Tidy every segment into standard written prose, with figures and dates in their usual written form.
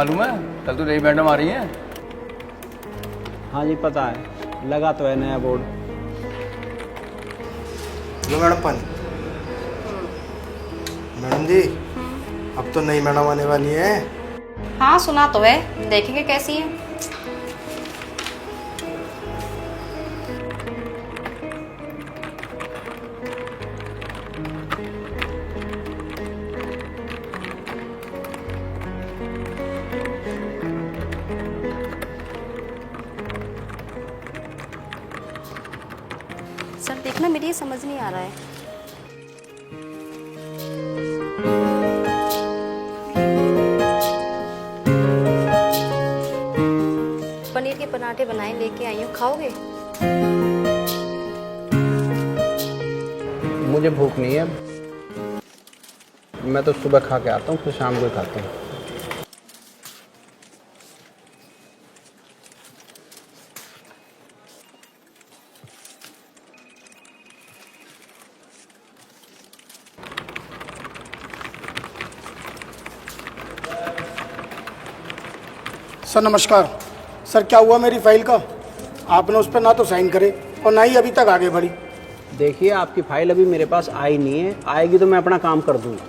मालूम है? कल तो नई मैडम आ रही है। हाँ जी पता है, लगा तो है नया बोर्ड। लो मैडम पानी। मैडम जी अब तो नई मैडम आने वाली है। हाँ सुना तो है, देखेंगे कैसी है। सर देखना, मेरी ये समझ नहीं आ रहा है। पनीर के पराठे बनाए लेके आई हूँ, खाओगे? मुझे भूख नहीं है, मैं तो सुबह खा के आता हूँ, फिर शाम को ही खाता हूँ। सर नमस्कार। सर क्या हुआ मेरी फाइल का? आपने उस पर ना तो साइन करे और ना ही अभी तक आगे बढ़ी। देखिए आपकी फाइल अभी मेरे पास आई नहीं है, आएगी तो मैं अपना काम कर दूंगा।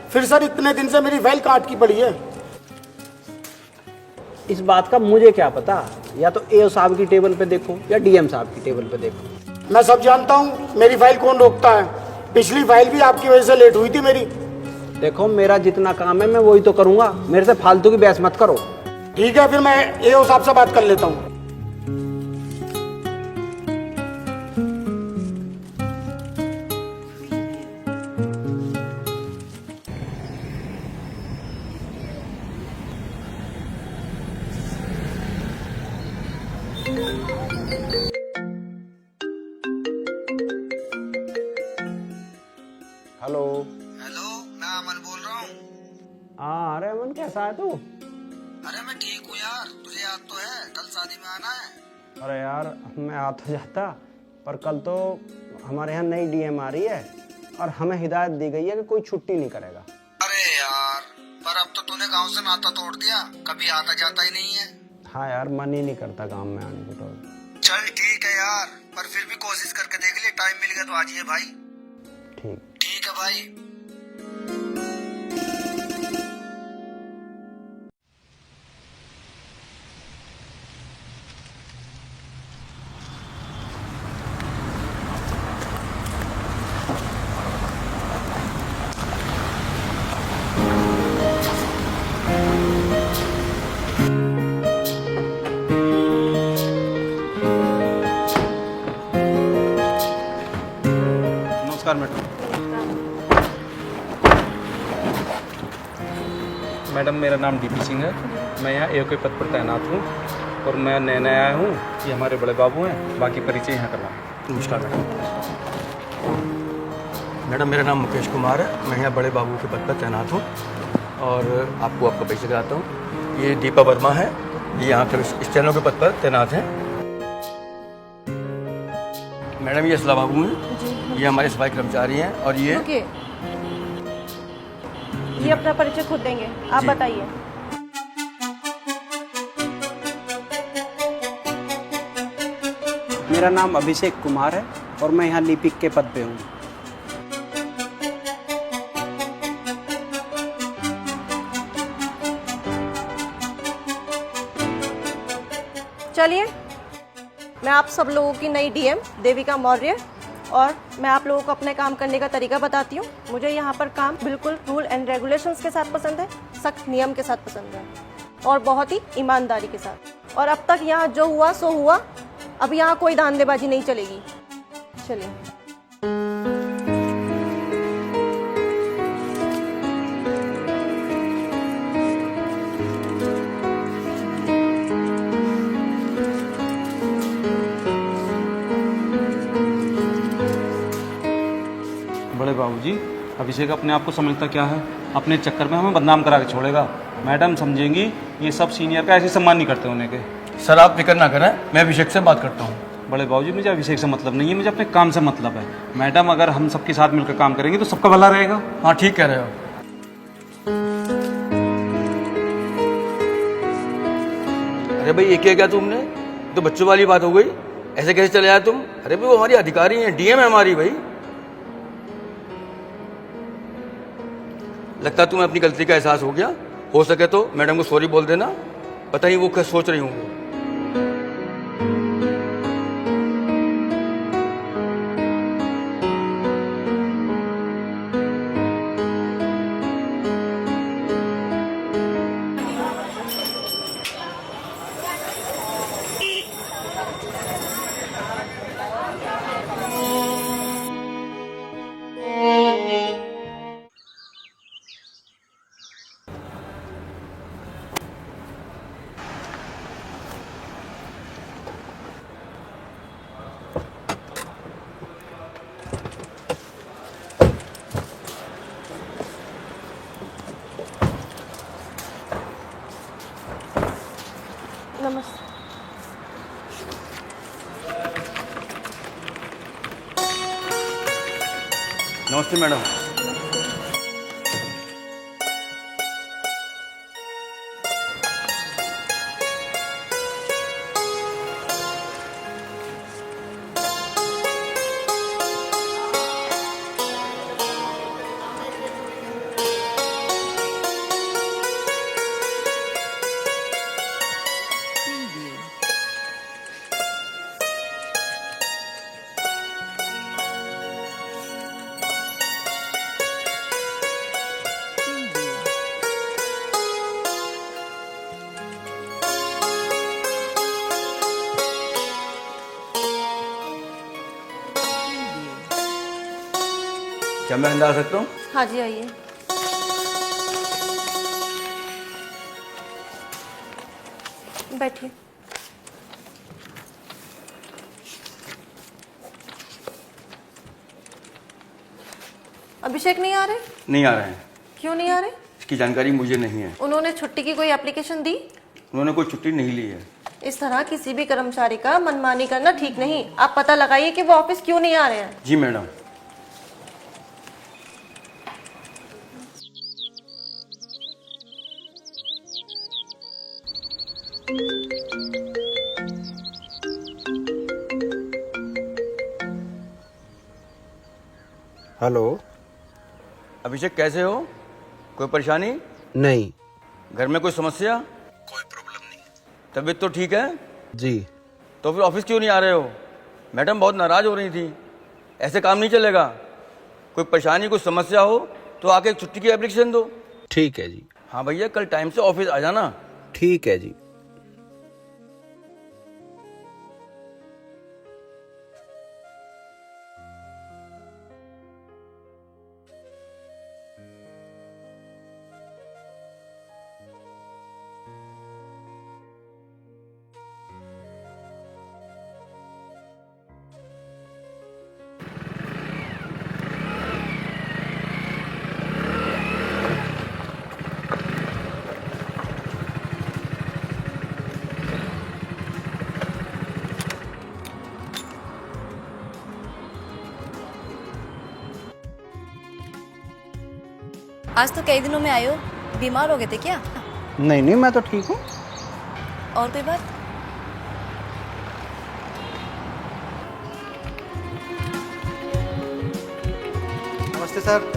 फिर सर इतने दिन से मेरी फाइल कहाँ अटकी पड़ी है? इस बात का मुझे क्या पता, या तो एओ साहब की टेबल पे देखो या डीएम साहब की टेबल पे देखो। मैं सब जानता हूँ, मेरी फाइल कौन रोकता है। पिछली फाइल भी आपकी वजह से लेट हुई थी मेरी। देखो मेरा जितना काम है मैं वही तो करूंगा, मेरे से फालतू की बहस मत करो। ठीक है, फिर मैं एओ साहब से बात कर लेता हूँ। हेलो। हेलो, मैं अमन बोल रहा हूँ। हाँ अरे अमन कैसा है तू? अरे मैं ठीक हूँ यार, तुझे याद तो है कल शादी में आना है। अरे यार मैं आ तो जाता, पर कल तो हमारे यहाँ नई डीएम आ रही है और हमें हिदायत दी गई है कि कोई छुट्टी नहीं करेगा। अरे यार, पर अब तो तूने गांव से नाता तोड़ दिया, कभी आता जाता ही नहीं है। हाँ यार मन ही नहीं करता काम में आने को तो। चल ठीक है यार, पर फिर भी कोशिश करके देख ले, टाइम मिल गया तो आजिए भाई। ठीक। ठीक है भाई। नमस्कार मैडम। मैडम मेरा नाम डीपी सिंह है, मैं यहाँ एओ के पद पर तैनात हूँ और मैं नया आया हूँ। ये हमारे बड़े बाबू हैं, बाकी परिचय यहाँ करवाएं। नमस्कार मैडम, मेरा नाम मुकेश कुमार है, मैं यहाँ बड़े बाबू के पद पर तैनात हूँ और आपको आपका परिचय कराता हूँ। ये दीपा वर्मा है, ये यहाँ के स्टेनो के पद पर तैनात हैं। मैडम ये असला बाबू हैं, ये हमारे सफाई कर्मचारी हैं और ये अपना परिचय खुद देंगे, आप बताइए। मेरा नाम अभिषेक कुमार है और मैं यहाँ लिपिक के पद पे हूँ। चलिए मैं आप सब लोगों की नई डीएम देविका मौर्य, और मैं आप लोगों को अपने काम करने का तरीका बताती हूँ। मुझे यहाँ पर काम बिल्कुल रूल एंड रेगुलेशंस के साथ पसंद है, सख्त नियम के साथ पसंद है और बहुत ही ईमानदारी के साथ। और अब तक यहाँ जो हुआ सो हुआ, अब यहाँ कोई धांधलेबाजी नहीं चलेगी। चलिए। बड़े बाबूजी, अभिषेक अपने आप को समझता क्या है, अपने चक्कर में हमें बदनाम करा के छोड़ेगा। मैडम समझेंगी ये सब सीनियर का ऐसे सम्मान नहीं करते होने के। सर आप फिक्र ना करें, मैं अभिषेक से बात करता हूँ। बड़े बाबूजी मुझे अभिषेक से मतलब नहीं है, मुझे अपने काम से मतलब है। मैडम अगर हम सबके साथ मिलकर काम करेंगे तो सबका भला रहेगा। हाँ ठीक कह रहे हो। अरे भाई ये क्या क्या तुमने, तो बच्चों वाली बात हो गई, ऐसे कैसे चले आए तुम? अरे भाई वो हमारी अधिकारी हैं, डीएम है हमारी भाई। लगता है तुम्हें अपनी गलती का एहसास हो गया। हो सके तो मैडम को सॉरी बोल देना, पता ही वो क्या सोच रही होंगी। नमस्ते। नमस्ते मैडम। क्या मैं अंदर आ सकता हूँ? हाँ जी आइए। बैठिए। अभिषेक नहीं आ रहे? नहीं आ रहे हैं। क्यों नहीं आ रहे? इसकी जानकारी मुझे नहीं है। उन्होंने छुट्टी की कोई एप्लीकेशन दी? उन्होंने कोई छुट्टी नहीं ली है। इस तरह किसी भी कर्मचारी का मनमानी करना ठीक नहीं। आप पता लगाइए कि वो ऑफिस क्यों नहीं आ रहे हैं। जी मैडम। हेलो। अभिषेक कैसे हो? कोई परेशानी? नहीं। घर में कोई समस्या? कोई प्रॉब्लम नहीं। तबीयत तो ठीक है? जी। तो फिर ऑफिस क्यों नहीं आ रहे हो? मैडम बहुत नाराज हो रही थी। ऐसे काम नहीं चलेगा। कोई परेशानी, कोई समस्या हो तो आके एक छुट्टी की एप्लीकेशन दो। ठीक है जी। हाँ भैया, कल टाइम से ऑफिस आ जाना। ठीक है जी। आज तो कई दिनों में आए हो, बीमार हो गए थे क्या? नहीं नहीं, मैं तो ठीक हूँ। और कोई बात? नमस्ते सर।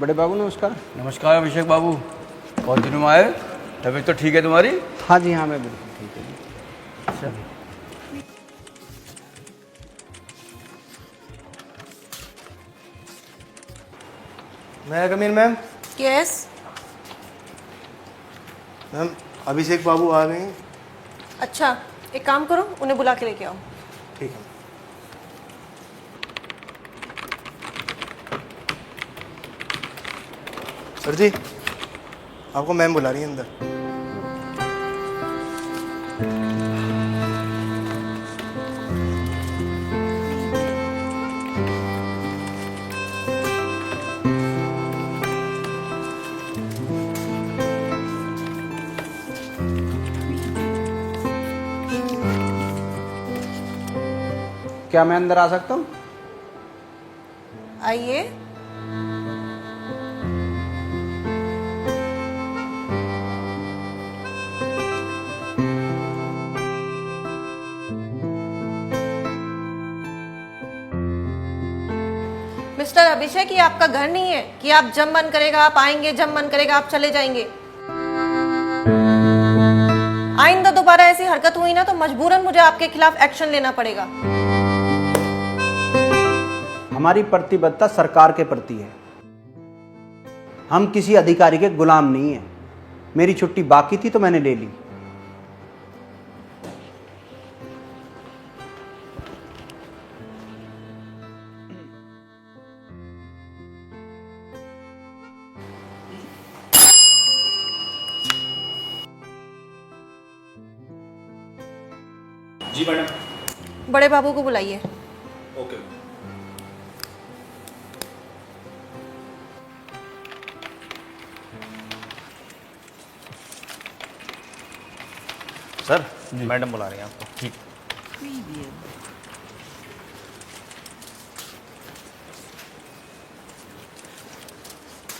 बड़े बाबू नमस्कार। नमस्कार अभिषेक बाबू, बहुत दिनों में आए। तबीयत तो ठीक है तुम्हारी? हाँ जी, हाँ मैं बिल्कुल ठीक है जी। अच्छा। मैं कमीन मैम। यस। मैम अभिषेक बाबू आ गए हैं। अच्छा, एक काम करो, उन्हें बुला के लेके आओ। ठीक है। सर जी, आपको मैम बुला रही है अंदर। क्या मैं अंदर आ सकता हूँ? आइए। मिस्टर अभिषेक, ये आपका घर नहीं है कि आप जब मन करेगा आप आएंगे, जब मन करेगा आप चले जाएंगे। आइंदा दोबारा ऐसी हरकत हुई ना तो मजबूरन मुझे आपके खिलाफ एक्शन लेना पड़ेगा। हमारी प्रतिबद्धता सरकार के प्रति है, हम किसी अधिकारी के गुलाम नहीं हैं। मेरी छुट्टी बाकी थी तो मैंने ले ली। जी मैडम। बड़े बाबू को बुलाइए। ओके। सर मैडम बुला रही हैं आपको। ठीक।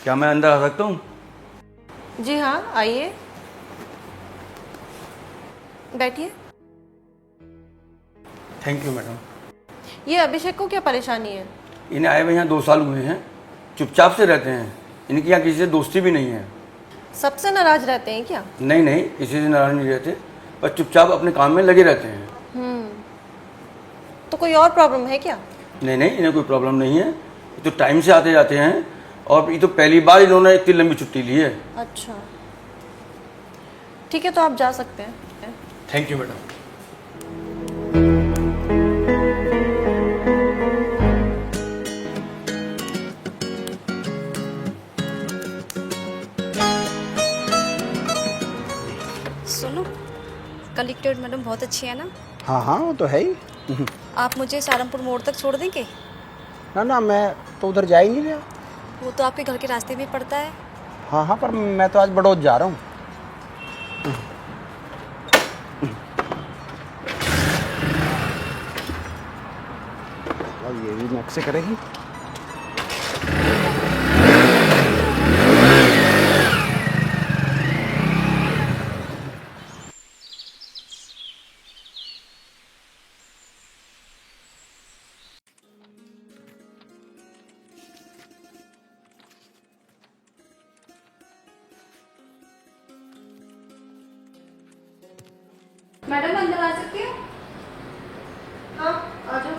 क्या मैं अंदर आ सकता हूँ? जी हाँ, आइए, बैठिए। Thank you madam. ये अभिषेक को क्या परेशानी है? इन्हें आए हुए यहाँ 2 साल हुए हैं, चुपचाप से रहते हैं। इनकी यहाँ किसी से दोस्ती भी नहीं है। सबसे नाराज रहते हैं क्या? नहीं नहीं, किसी से नाराज नहीं रहते, पर चुपचाप अपने काम में लगे रहते हैं। तो कोई और प्रॉब्लम है क्या? नहीं नहीं, इन्हें कोई प्रॉब्लम नहीं है। ये तो टाइम से आते जाते हैं, और ये तो पहली बार इन्होंने इतनी लंबी छुट्टी ली है। अच्छा, ठीक है, तो आप जा सकते हैं। Thank you madam. सुनो, कलेक्टर मैडम बहुत अच्छी है ना? हाँ हाँ, वो तो है ही। आप मुझे सहारनपुर मोड़ तक छोड़ देंगे? ना ना, मैं तो उधर जा ही नहीं रहा। वो तो आपके घर के रास्ते में पड़ता है। हाँ हाँ, पर मैं तो आज बड़ौद जा रहा हूँ। और ये भी नक से करेगी। मैडम अंदर आ सकती हो? हाँ, आ जाओ।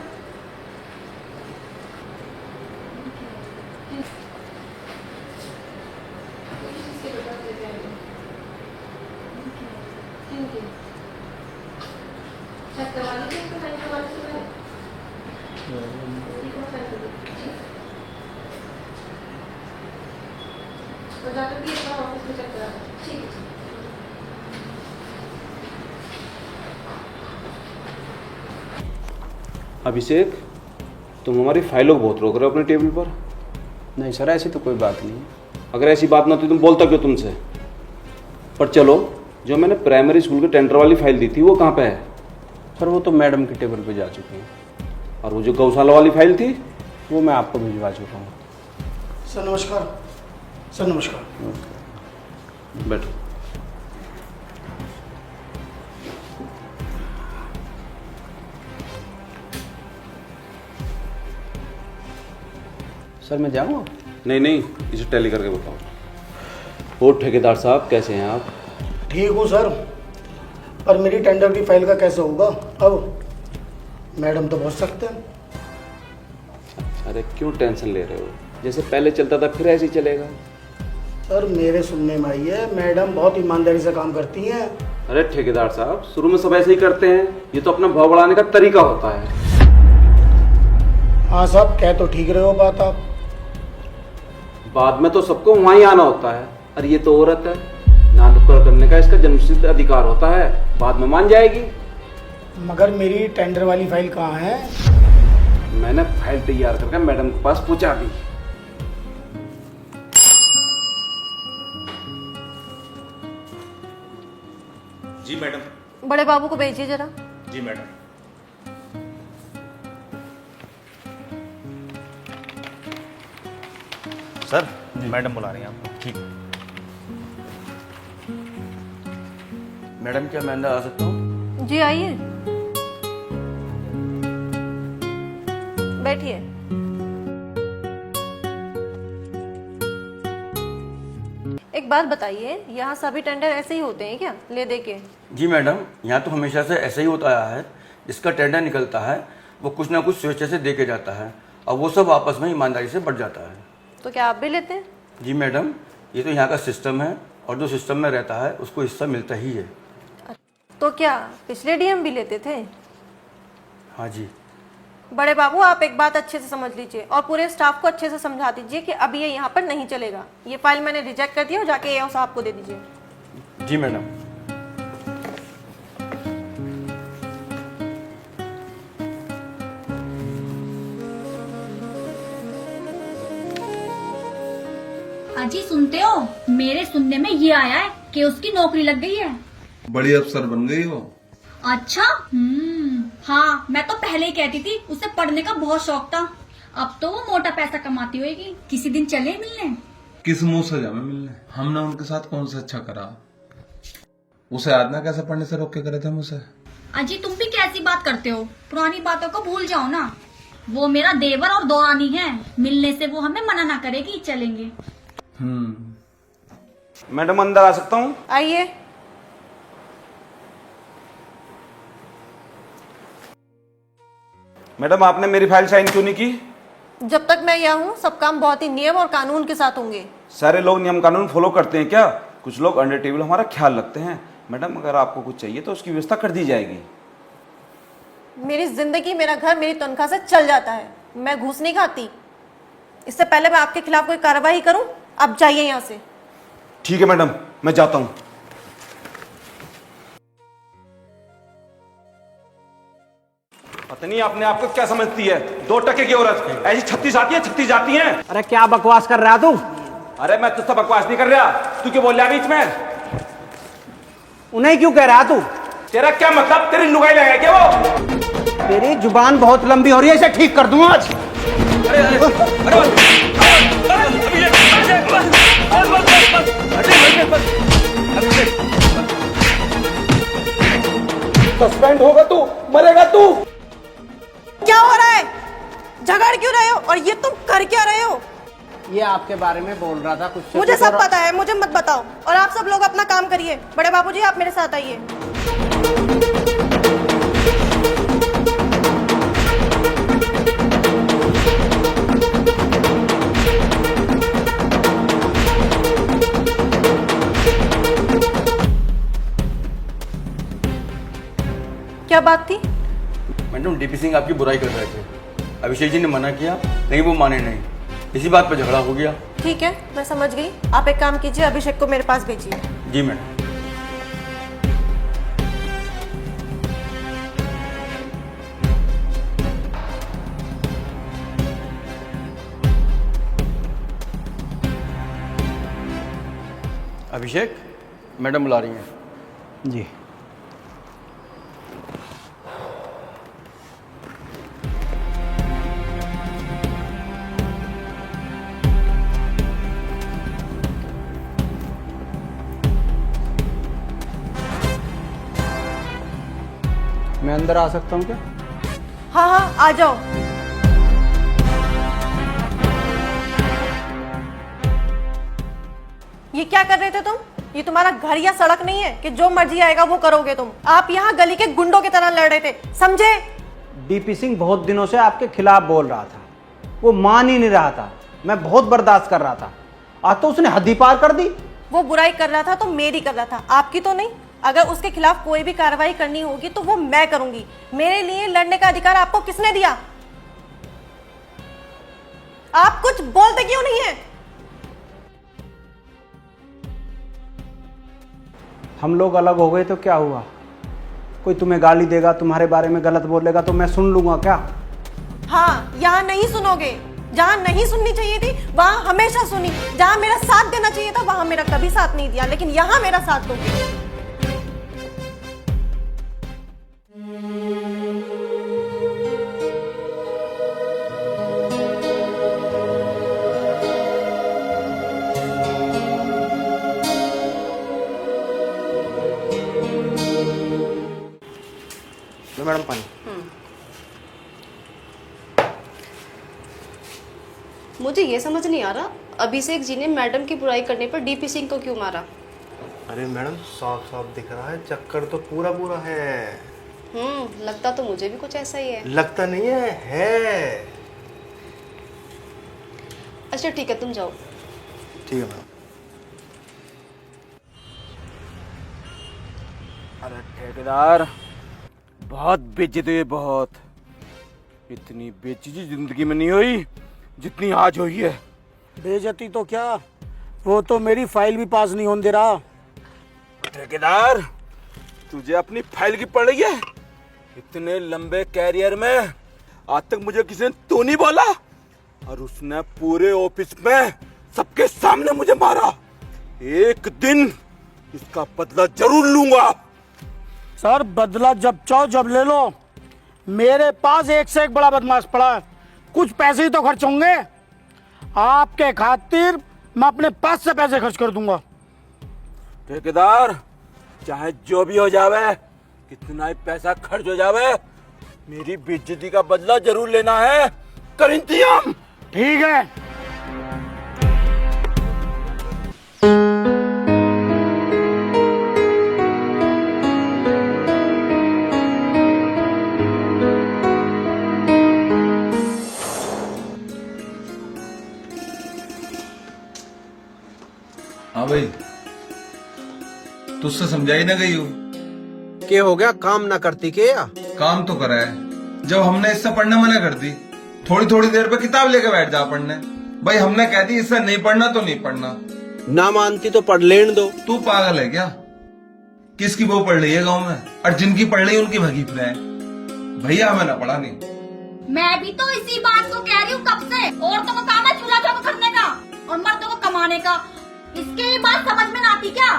अभिषेक, तुम हमारी फाइलों को बहुत रोक रहे हो अपने टेबल पर। नहीं सर, ऐसी तो कोई बात नहीं। अगर ऐसी बात ना होती तुम बोलता क्यों तुमसे? पर चलो, जो मैंने प्राइमरी स्कूल के टेंडर वाली फाइल दी थी वो कहाँ पे है? सर वो तो मैडम के टेबल पे जा चुकी हैं। और वो जो गौशाला वाली फाइल थी? वो मैं आपको भिजवा चुका हूँ। सर नमस्कार। सर नमस्कार। बैठो। सर मैं जाऊँ? नहीं नहीं, इसे टैली करके बताओ। और ठेकेदार साहब कैसे हैं आप? ठीक हूँ सर, पर मेरी टेंडर की फाइल का कैसे होगा अब? मैडम तो बहुत सख्त है। अरे क्यों टेंशन ले रहे हो? जैसे पहले चलता था फिर ऐसे ही चलेगा। सर मेरे सुनने में आई है मैडम बहुत ईमानदारी से काम करती हैं। अरे ठेकेदार साहब, शुरू में सब ऐसे ही करते हैं, ये तो अपना भाव बढ़ाने का तरीका होता है। हाँ साहब, कह तो ठीक रहे हो बात आप। बाद में तो सबको वहीं आना होता है। अरे ये तो औरत है, ना नुक्कड़ करने का इसका जन्मसिद्ध अधिकार होता है, बाद में मान जाएगी। मगर मेरी टेंडर वाली फाइल कहाँ है? मैंने फाइल तैयार करके मैडम के पास पहुंचा दी। जी मैडम। बड़े बाबू को भेजिए जरा। जी मैडम। सर मैडम बुला रही हैं आपको। ठीक। मैडम क्या मैं अंदर आ सकता हूँ? जी आइए, बैठिए। एक बात बताइए, यहाँ सभी टेंडर ऐसे ही होते हैं क्या, ले दे के? जी मैडम, यहाँ तो हमेशा से ऐसे ही होता आया है। जिसका टेंडर निकलता है वो कुछ ना कुछ स्वेच्छा से दे के जाता है और वो सब आपस में ईमानदारी से बढ़ जाता है। तो क्या आप भी लेते हैं? जी मैडम, ये तो यहाँ का सिस्टम है और जो सिस्टम में रहता है उसको हिस्सा मिलता ही है। तो क्या पिछले डीएम भी लेते थे? हाँ जी। बड़े बाबू, आप एक बात अच्छे से समझ लीजिए और पूरे स्टाफ को अच्छे से समझा दीजिए कि अब ये यहाँ पर नहीं चलेगा। ये फाइल मैंने रिजेक्ट कर दिया और जाके एओ साहब को दे दीजिए। जी मैडम। अजी सुनते हो, मेरे सुनने में ये आया है कि उसकी नौकरी लग गई है। बड़ी अफसर बन गई हो। अच्छा, हाँ, मैं तो पहले ही कहती थी उसे पढ़ने का बहुत शौक था। अब तो वो मोटा पैसा कमाती होगी। किसी दिन चले मिलने? किस मुंह से जामे मिलने? हमने उनके साथ कौन सा अच्छा करा? उसे याद ना कैसे पढ़ने से रोक के करे थे मुझसे। अजी तुम भी कैसी बात करते हो? पुरानी बातों को भूल जाओ ना। वो मेरा देवर और दौरानी है, मिलने से वो हमें मना ना करेगी, चलेंगे। मैडम अंदर आ सकता हूँ? आइए। मैडम आपने मेरी फाइल साइन क्यों नहीं की? जब तक मैं यहाँ हूँ सब काम बहुत ही नियम और कानून के साथ होंगे। सारे लोग नियम कानून फॉलो करते हैं क्या? कुछ लोग अंडर टेबल हमारा ख्याल रखते हैं। मैडम अगर आपको कुछ चाहिए तो उसकी व्यवस्था कर दी जाएगी। मेरी जिंदगी, मेरा घर मेरी तनख्वाह से चल जाता है। मैं घूस नहीं खाती। इससे पहले मैं आपके खिलाफ कोई कार्रवाई करूं, आप जाइए यहाँ से। ठीक है मैडम, मैं जाता हूँ। पता नहीं आपने आपको क्या समझती है? 2 टके की औरत ऐसी 36 आती है 36 जाती है। अरे क्या बकवास कर रहा है तू? अरे मैं तुझसे बकवास नहीं कर रहा। तू क्यों बोल रहा है बीच में? उन्हें क्यों कह रहा तू? तेरा क्या मतलब? तेरी लुगाई लगाई क्या वो? तेरी जुबान बहुत लंबी हो रही है, इसे ठीक कर दूं आज। सस्पेंड होगा तू, मरेगा तू। क्या हो रहा है? झगड़ क्यों रहे हो और ये तुम कर क्या रहे हो? ये आपके बारे में बोल रहा था कुछ। मुझे सब पता है, मुझे मत बताओ। और आप सब लोग अपना काम करिए। बड़े बाबूजी आप मेरे साथ आइए। क्या बात थी? मैडम डीपी सिंह आपकी बुराई कर रहे थे। अभिषेक जी ने मना किया, नहीं वो माने नहीं। इसी बात पर झगड़ा हो गया। ठीक है, मैं समझ गई। आप एक काम कीजिए, अभिषेक को मेरे पास भेजिए। जी मैडम। अभिषेक, मैडम बुला रही हैं। जी। मैं अंदर आ सकता हूँ क्या? हाँ हाँ, आ जाओ। ये क्या कर रहे थे तुम? ये तुम्हारा घर या सड़क नहीं है कि जो मर्जी आएगा वो करोगे तुम। आप यहाँ गली के गुंडों की तरह लड़ रहे थे, समझे? डीपी सिंह बहुत दिनों से आपके खिलाफ बोल रहा था, वो मान ही नहीं रहा था। मैं बहुत बर्दाश्त कर रहा था, आज तो उसने हद ही पार कर दी। वो बुराई कर रहा था तो मेरी कर रहा था, आपकी तो नहीं। अगर उसके खिलाफ कोई भी कार्रवाई करनी होगी तो वो मैं करूंगी। मेरे लिए लड़ने का अधिकार आपको किसने दिया? आप कुछ बोलते क्यों नहीं है? हम लोग अलग हो गए तो क्या हुआ? कोई तुम्हें गाली देगा, तुम्हारे बारे में गलत बोलेगा तो मैं सुन लूंगा क्या? हाँ, यहाँ नहीं सुनोगे। जहाँ नहीं सुननी चाहिए थी वहां हमेशा सुनी। जहाँ मेरा साथ देना चाहिए था वहां मेरा कभी साथ नहीं दिया, लेकिन यहाँ मेरा साथ दोगे। मैडम पानी। मुझे ये समझ नहीं आ रहा अभिषेक जी ने मैडम की बुराई करने पर डीपी सिंह को क्यों मारा? अरे मैडम साफ साफ दिख रहा है, चक्कर तो पूरा पूरा है। लगता तो मुझे भी कुछ ऐसा ही है। लगता नहीं है। अच्छा ठीक है, तुम जाओ। ठीक है मैम। अरे ठेकेदार, बहुत बेइज्जती हुई, बहुत। इतनी बेइज्जती जिंदगी में नहीं हुई जितनी आज हुई है। बेइज्जती तो क्या, वो तो मेरी फाइल भी पास नहीं होने दे रहा। ठेकेदार, तुझे अपनी फाइल की पड़ रही है? इतने लंबे कैरियर में आज तक मुझे किसी ने तो नहीं बोला, और उसने पूरे ऑफिस में सबके सामने मुझे मारा। एक दिन इसका बदला जरूर लूंगा। सर बदला जब चाहो जब ले लो। मेरे पास एक से एक बड़ा बदमाश पड़ा है, कुछ पैसे ही तो खर्च होंगे। आपके खातिर मैं अपने पास से पैसे खर्च कर दूंगा। ठेकेदार, चाहे जो भी हो जावे, कितना ही पैसा खर्च हो जावे, मेरी बेइज्जती का बदला जरूर लेना है। कर इंतजाम। ठीक है। हाँ भाई, तुझसे समझाई ना गई हो? क्या हो गया, काम ना करती क्या? काम तो करा है। जब हमने इससे पढ़ने मना कर दी, थोड़ी थोड़ी देर पे किताब लेके बैठ जा पढ़ने। भाई हमने कह दी इससे नहीं पढ़ना तो नहीं पढ़ना। ना मानती तो पढ़ लेने दो। तू पागल है क्या? किसकी बहू पढ़ रही है गांव में, और जिनकी पढ़ रही है उनकी भगी फिरे हैं। भैया हमें ना पढ़ा नहीं। मैं भी तो इसी बात को कह रही हूँ कब से। औरतों को काम है चूल्हा चौका करने का और मर्दों को कमाने का। इसके ये बात समझ में ना आती क्या?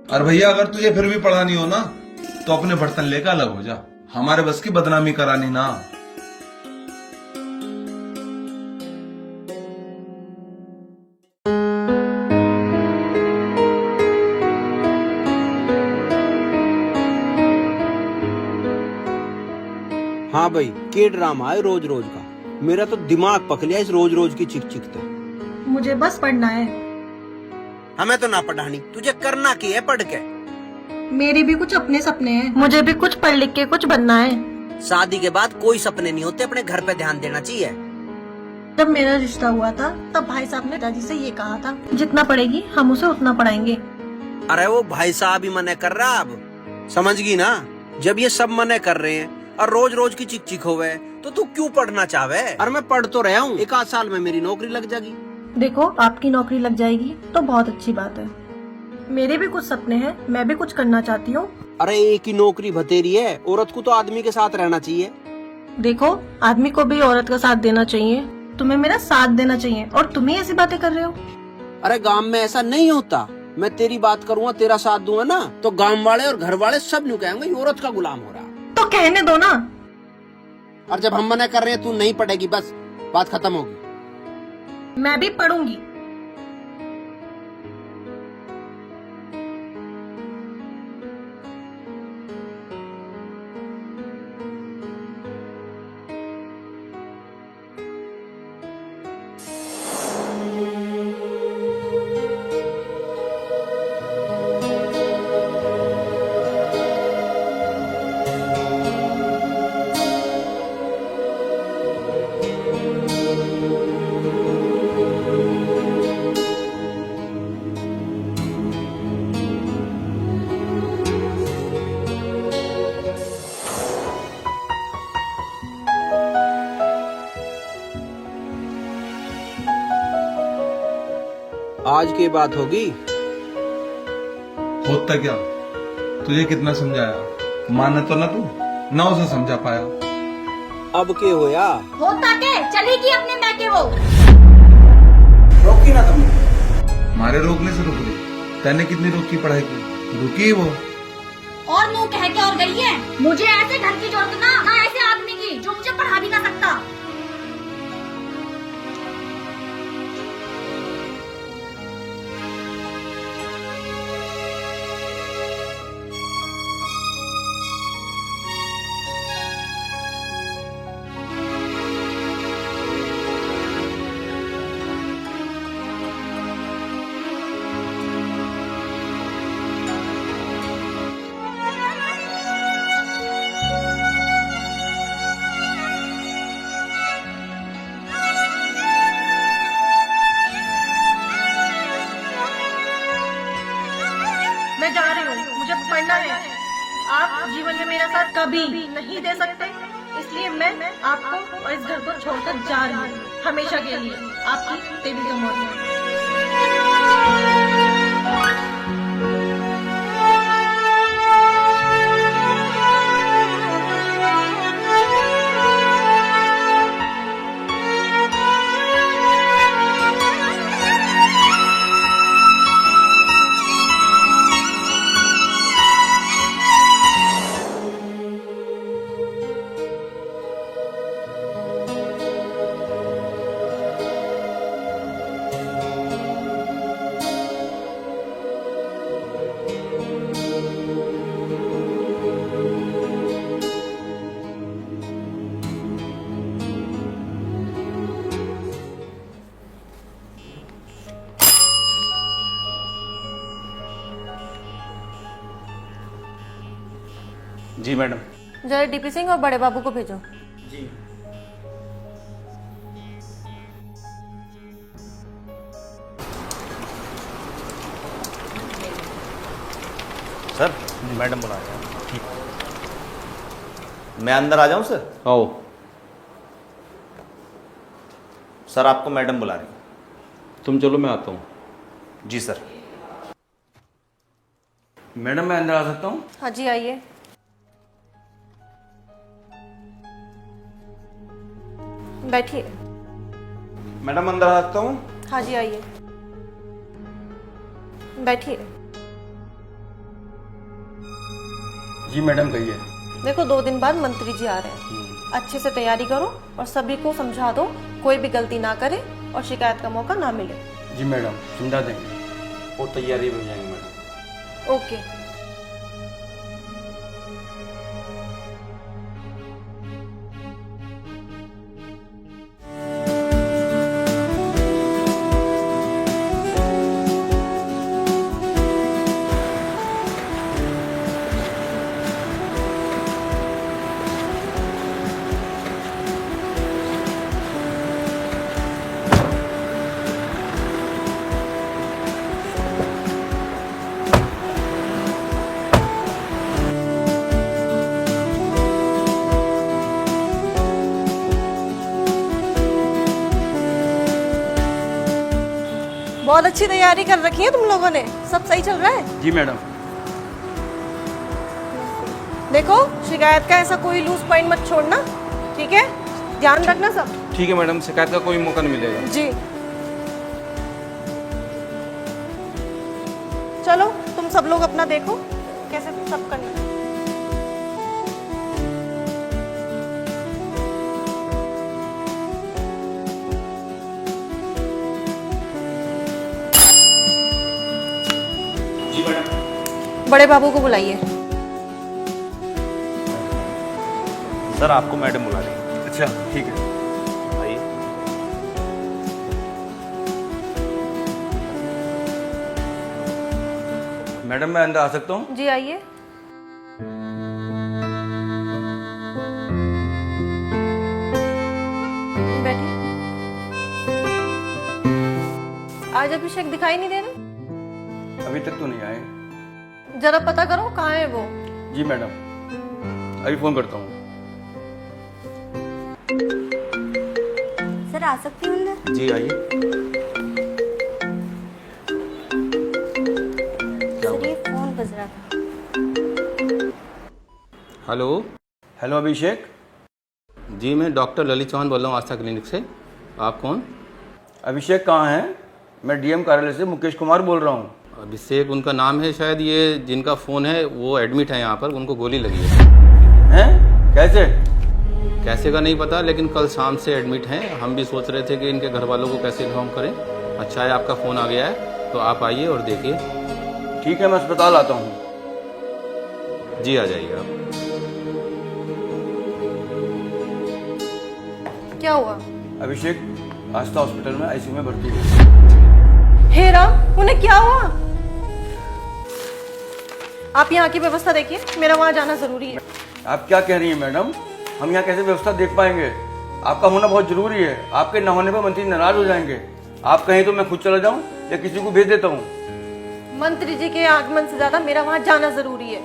और भैया अगर तुझे फिर भी पढ़ा नहीं हो ना, तो अपने बर्तन लेकर अलग हो जा। हमारे बस की बदनामी करानी ना। हाँ भाई, के ड्रामा है रोज रोज का। मेरा तो दिमाग पक लिया इस रोज रोज की चिक चिक से। मुझे बस पढ़ना है। हमें तो ना पढ़ानी, तुझे करना की है पढ़ के? मेरे भी कुछ अपने सपने हैं, मुझे भी कुछ पढ़ लिख के कुछ बनना है। शादी के बाद कोई सपने नहीं होते, अपने घर पे ध्यान देना चाहिए। जब मेरा रिश्ता हुआ था तब भाई साहब ने दादी से ये कहा था, जितना पढ़ेगी हम उसे उतना पढ़ाएंगे। अरे वो भाई साहब ही मना कर रहा, अब समझ गई ना? जब ये सब मना कर रहे हैं और रोज रोज की चिक चिक होवे, तो तू क्यों पढ़ना चाहे? और मैं पढ़ तो रहा हूँ, एक आध साल में मेरी नौकरी लग जाएगी। देखो, आपकी नौकरी लग जाएगी तो बहुत अच्छी बात है। मेरे भी कुछ सपने हैं, मैं भी कुछ करना चाहती हूँ। अरे एक ही नौकरी भतेरी है, औरत को तो आदमी के साथ रहना चाहिए। देखो, आदमी को भी औरत का साथ देना चाहिए, तुम्हें मेरा साथ देना चाहिए, और तुम ही ऐसी बातें कर रहे हो। अरे गांव में ऐसा नहीं होता। मैं तेरी बात करूँगा, तेरा साथ दूंगा ना, तो गांव वाले और घर वाले सब न्यू कहेंगे ये औरत का गुलाम हो रहा। तो कहने दो ना। और जब हम मना कर रहे हैं, तू नहीं पढ़ेगी, बस बात खत्म होगी। मैं भी पढ़ूंगी। आज की बात होगी। होता क्या? तुझे कितना समझाया, माने तो ना तू, ना उसे समझा पाया। अब के होया? होता के चलेगी अपने मैके वो। रोकी ना तुमने? मारे रोकने से रुक रही। तैने कितनी रोकी पढ़ाई की? रुकी वो। और मुंह कह के और गई है। मुझे ऐसे घर की जरूरत ना ऐसे आदमी की जो मुझे पढ़ा भी ना सकता। मुझे पढ़ना है। आप जीवन में मेरा साथ कभी नहीं दे सकते, इसलिए मैं आपको और इस घर को छोड़कर जा रही हूँ हमेशा के लिए। आपकी देविका मौर्य। जी मैडम। जरा डीपी सिंह और बड़े बाबू को भेजो। जी। सर मैडम बुला रहे हैं। ठीक। मैं अंदर आ जाऊं सर? आओ। सर आपको मैडम बुला रही हैं। तुम चलो, मैं आता हूँ। जी सर। मैडम मैं अंदर आ सकता हूँ? हाँ जी आइए। बैठिए। मैडम अंदर आ सकता हूँ? हाँ जी आइए, बैठिए। जी मैडम कहिए। देखो 2 दिन बाद मंत्री जी आ रहे हैं, अच्छे से तैयारी करो और सभी को समझा दो कोई भी गलती ना करे और शिकायत का मौका ना मिले। जी मैडम समझा देंगे। वो तैयारी में हो जाएंगे मैडम। ओके। बहुत अच्छी तैयारी कर रखी है तुम लोगों ने, सब सही चल रहा है? जी मैडम। देखो शिकायत का ऐसा कोई लूज पॉइंट मत छोड़ना, ठीक है? ध्यान रखना सब। ठीक है मैडम, शिकायत का कोई मौका नहीं मिलेगा। जी। चलो तुम सब लोग अपना देखो कैसे सब करना है। बड़े बाबू को बुलाइए। सर आपको मैडम बुला रही हैं। अच्छा ठीक है। आइए। मैडम मैं अंदर आ सकता हूँ? जी आइए। बैठिए। आज अभिषेक दिखाई नहीं दे रहे? अभी तक तो नहीं आए। जरा पता करो कहाँ है वो। जी मैडम अभी फोन करता हूँ। सर आ सकती हूँ अंदर? जी आइए। सर ये फोन बज रहा था। हेलो। हेलो अभिषेक। जी मैं डॉक्टर ललित चौहान बोल रहा हूँ आस्था क्लिनिक से। आप कौन? अभिषेक कहाँ है? मैं डीएम कार्यालय से मुकेश कुमार बोल रहा हूँ। अभिषेक उनका नाम है, शायद ये जिनका फ़ोन है वो एडमिट है यहाँ पर, उनको गोली लगी है। हैं? कैसे? कैसे का नहीं पता, लेकिन कल शाम से एडमिट हैं। हम भी सोच रहे थे कि इनके घर वालों को कैसे इन्फॉर्म करें। अच्छा है आपका फ़ोन आ गया है, तो आप आइए और देखिए। ठीक है मैं अस्पताल आता हूँ। जी आ जाइए आप। क्या हुआ? अभिषेक आस्था हॉस्पिटल में आईसीयू में भर्ती है। हे राम, उन्हें क्या हुआ? आप यहाँ की व्यवस्था देखिए, मेरा वहाँ जाना जरूरी है। आप क्या कह रही हैं मैडम? हम यहाँ कैसे व्यवस्था देख पाएंगे? आपका होना बहुत जरूरी है। आपके न होने पर मंत्री नाराज हो जाएंगे। आप कहें तो मैं खुद चला जाऊं या किसी को भेज देता हूँ। मंत्री जी के आगमन से ज्यादा मेरा वहां जाना जरूरी है।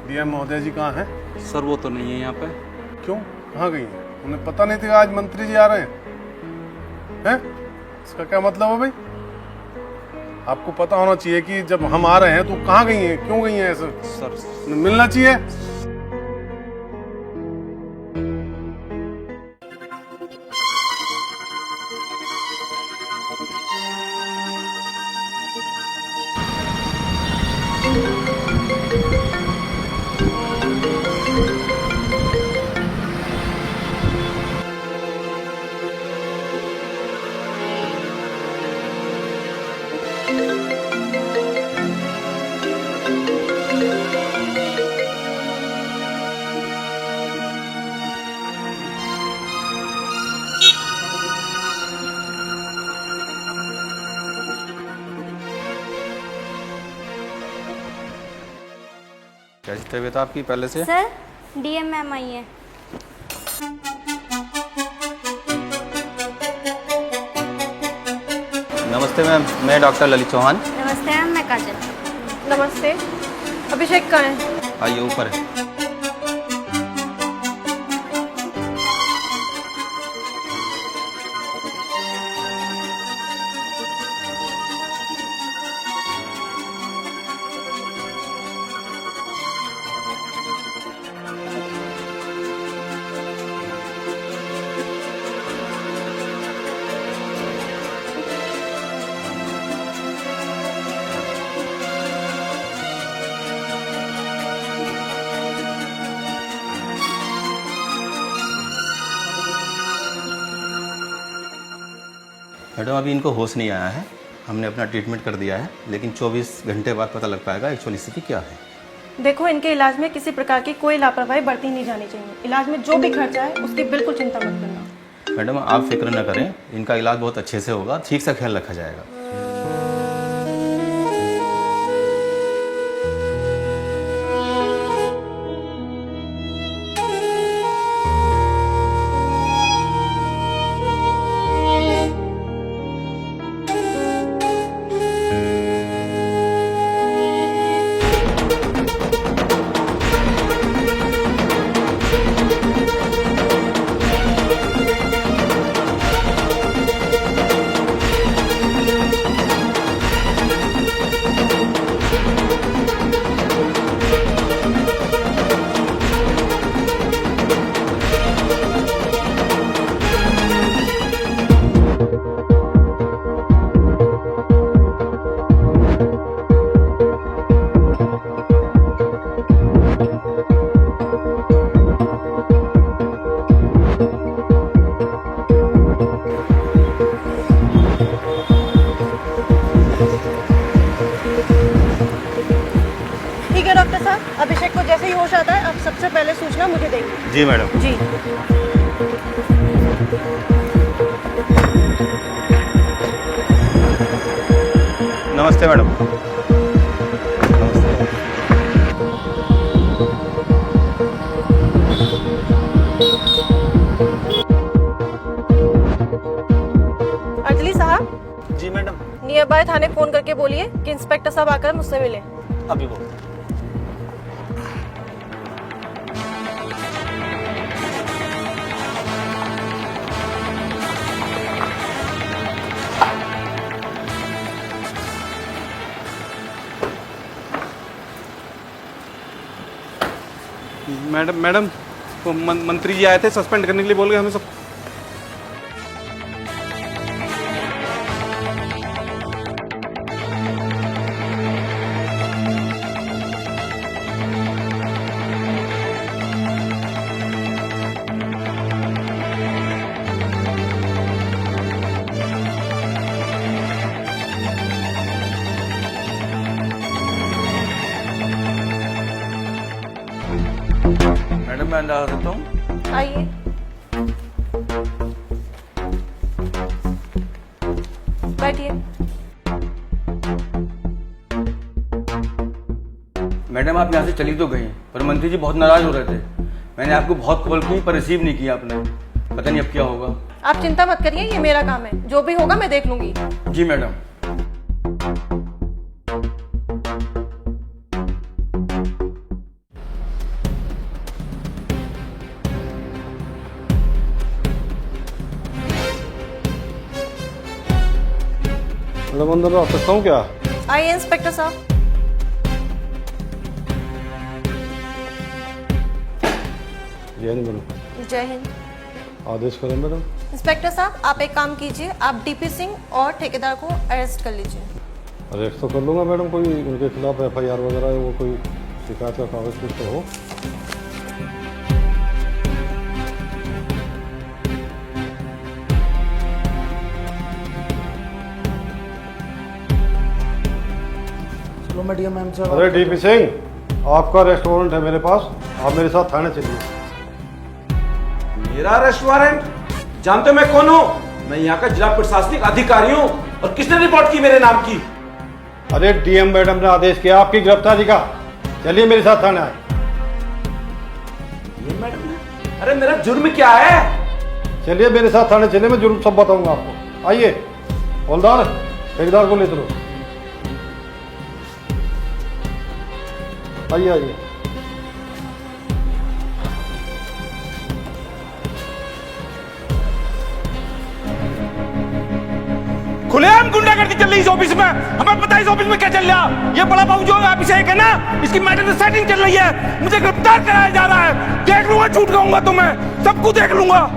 डीएम महोदय जी कहाँ हैं? सर वो तो नहीं है यहाँ पे। क्यों, कहाँ गई हैं? उन्हें पता नहीं था आज मंत्री जी आ रहे हैं? हैं? इसका क्या मतलब है भाई? आपको पता होना चाहिए कि जब हम आ रहे हैं तो कहाँ गई हैं, क्यों गई हैं ऐसे? सर मिलना चाहिए। कैसी तबीयत आपकी पहले से? सर डीएम मैम आई है। नमस्ते मैम, मैं डॉक्टर ललित चौहान। नमस्ते मैम, मैं काजल। नमस्ते। अभिषेक कहाँ है? आइए ऊपर है। मैडम अभी इनको होश नहीं आया है, हमने अपना ट्रीटमेंट कर दिया है, लेकिन 24 घंटे बाद पता लग पाएगा एक्चुअली स्थिति क्या है। देखो, इनके इलाज में किसी प्रकार की कोई लापरवाही बरती नहीं जानी चाहिए। इलाज में जो भी खर्चा है उसकी बिल्कुल चिंता मत करना। मैडम आप फिक्र न करें, इनका इलाज बहुत अच्छे से होगा, ठीक से ख्याल रखा जाएगा। डॉक्टर साहब, अभिषेक को जैसे ही होश आता है आप सबसे पहले सूचना मुझे देंगे। जी मैडम। जी। नमस्ते मैडम। अंजलि साहब। जी मैडम। नियर बाय थाने फोन करके बोलिए कि इंस्पेक्टर साहब आकर मुझसे मिले। अभी बोल। मैडम वो मंत्री जी आए थे सस्पेंड करने के लिए, बोल गए हमें सब। मैडम मैं अंदर आ सकता हूँ? आइए। बैठिए। मैडम आप यहाँ से चली तो गई, पर मंत्री जी बहुत नाराज हो रहे थे। मैंने आपको बहुत कॉल की पर रिसीव नहीं किया आपने, पता नहीं अब क्या होगा। आप चिंता मत करिए, ये मेरा काम है, जो भी होगा मैं देख लूंगी। जी मैडम। मैडम अंदर आ सकता हूँ क्या? आइए इंस्पेक्टर साहब। जय हिंद मैडम। जय हिंद। आदेश करें मैडम। इंस्पेक्टर साहब आप एक काम कीजिए, आप डीपी सिंह और ठेकेदार को अरेस्ट कर लीजिए। अरेस्ट तो कर लूँगा मैडम, कोई उनके खिलाफ FIR वगैरह वो कोई शिकायत का कागज कुछ तो हो। चलो मैं मैम से। अरे DP सिंह, आपका रेस्टोरेंट है मेरे पास, आप मेरे साथ थाने चलिए। मेरा रेस्टोरेंट? जानते हो मैं कौन हूँ? मैं यहाँ का जिला प्रशासनिक अधिकारी हूँ। और किसने रिपोर्ट की मेरे नाम की? अरे DM मैडम ने आदेश किया आपकी गिरफ्तारी का। चलिए मेरे साथ थाने आए। मैडम ने? अरे मेरा जुर्म क्या है? चलिए मेरे साथ थाने चलिए, मैं जुर्म सब बताऊंगा आपको। आइए हवलदार, ठेकेदार को ले चलो। आइए आइए। खुलेआम गुंडागर्दी चल रही इस ऑफिस में। हमें पता है इस ऑफिस में क्या चल रहा। ये बड़ा बाबू जो अभिषेक है ना, इसकी मैटर में सेटिंग चल रही है। मुझे गिरफ्तार कराया जा रहा है। देख लूंगा, छूट जाऊंगा तो मैं सबको देख लूंगा।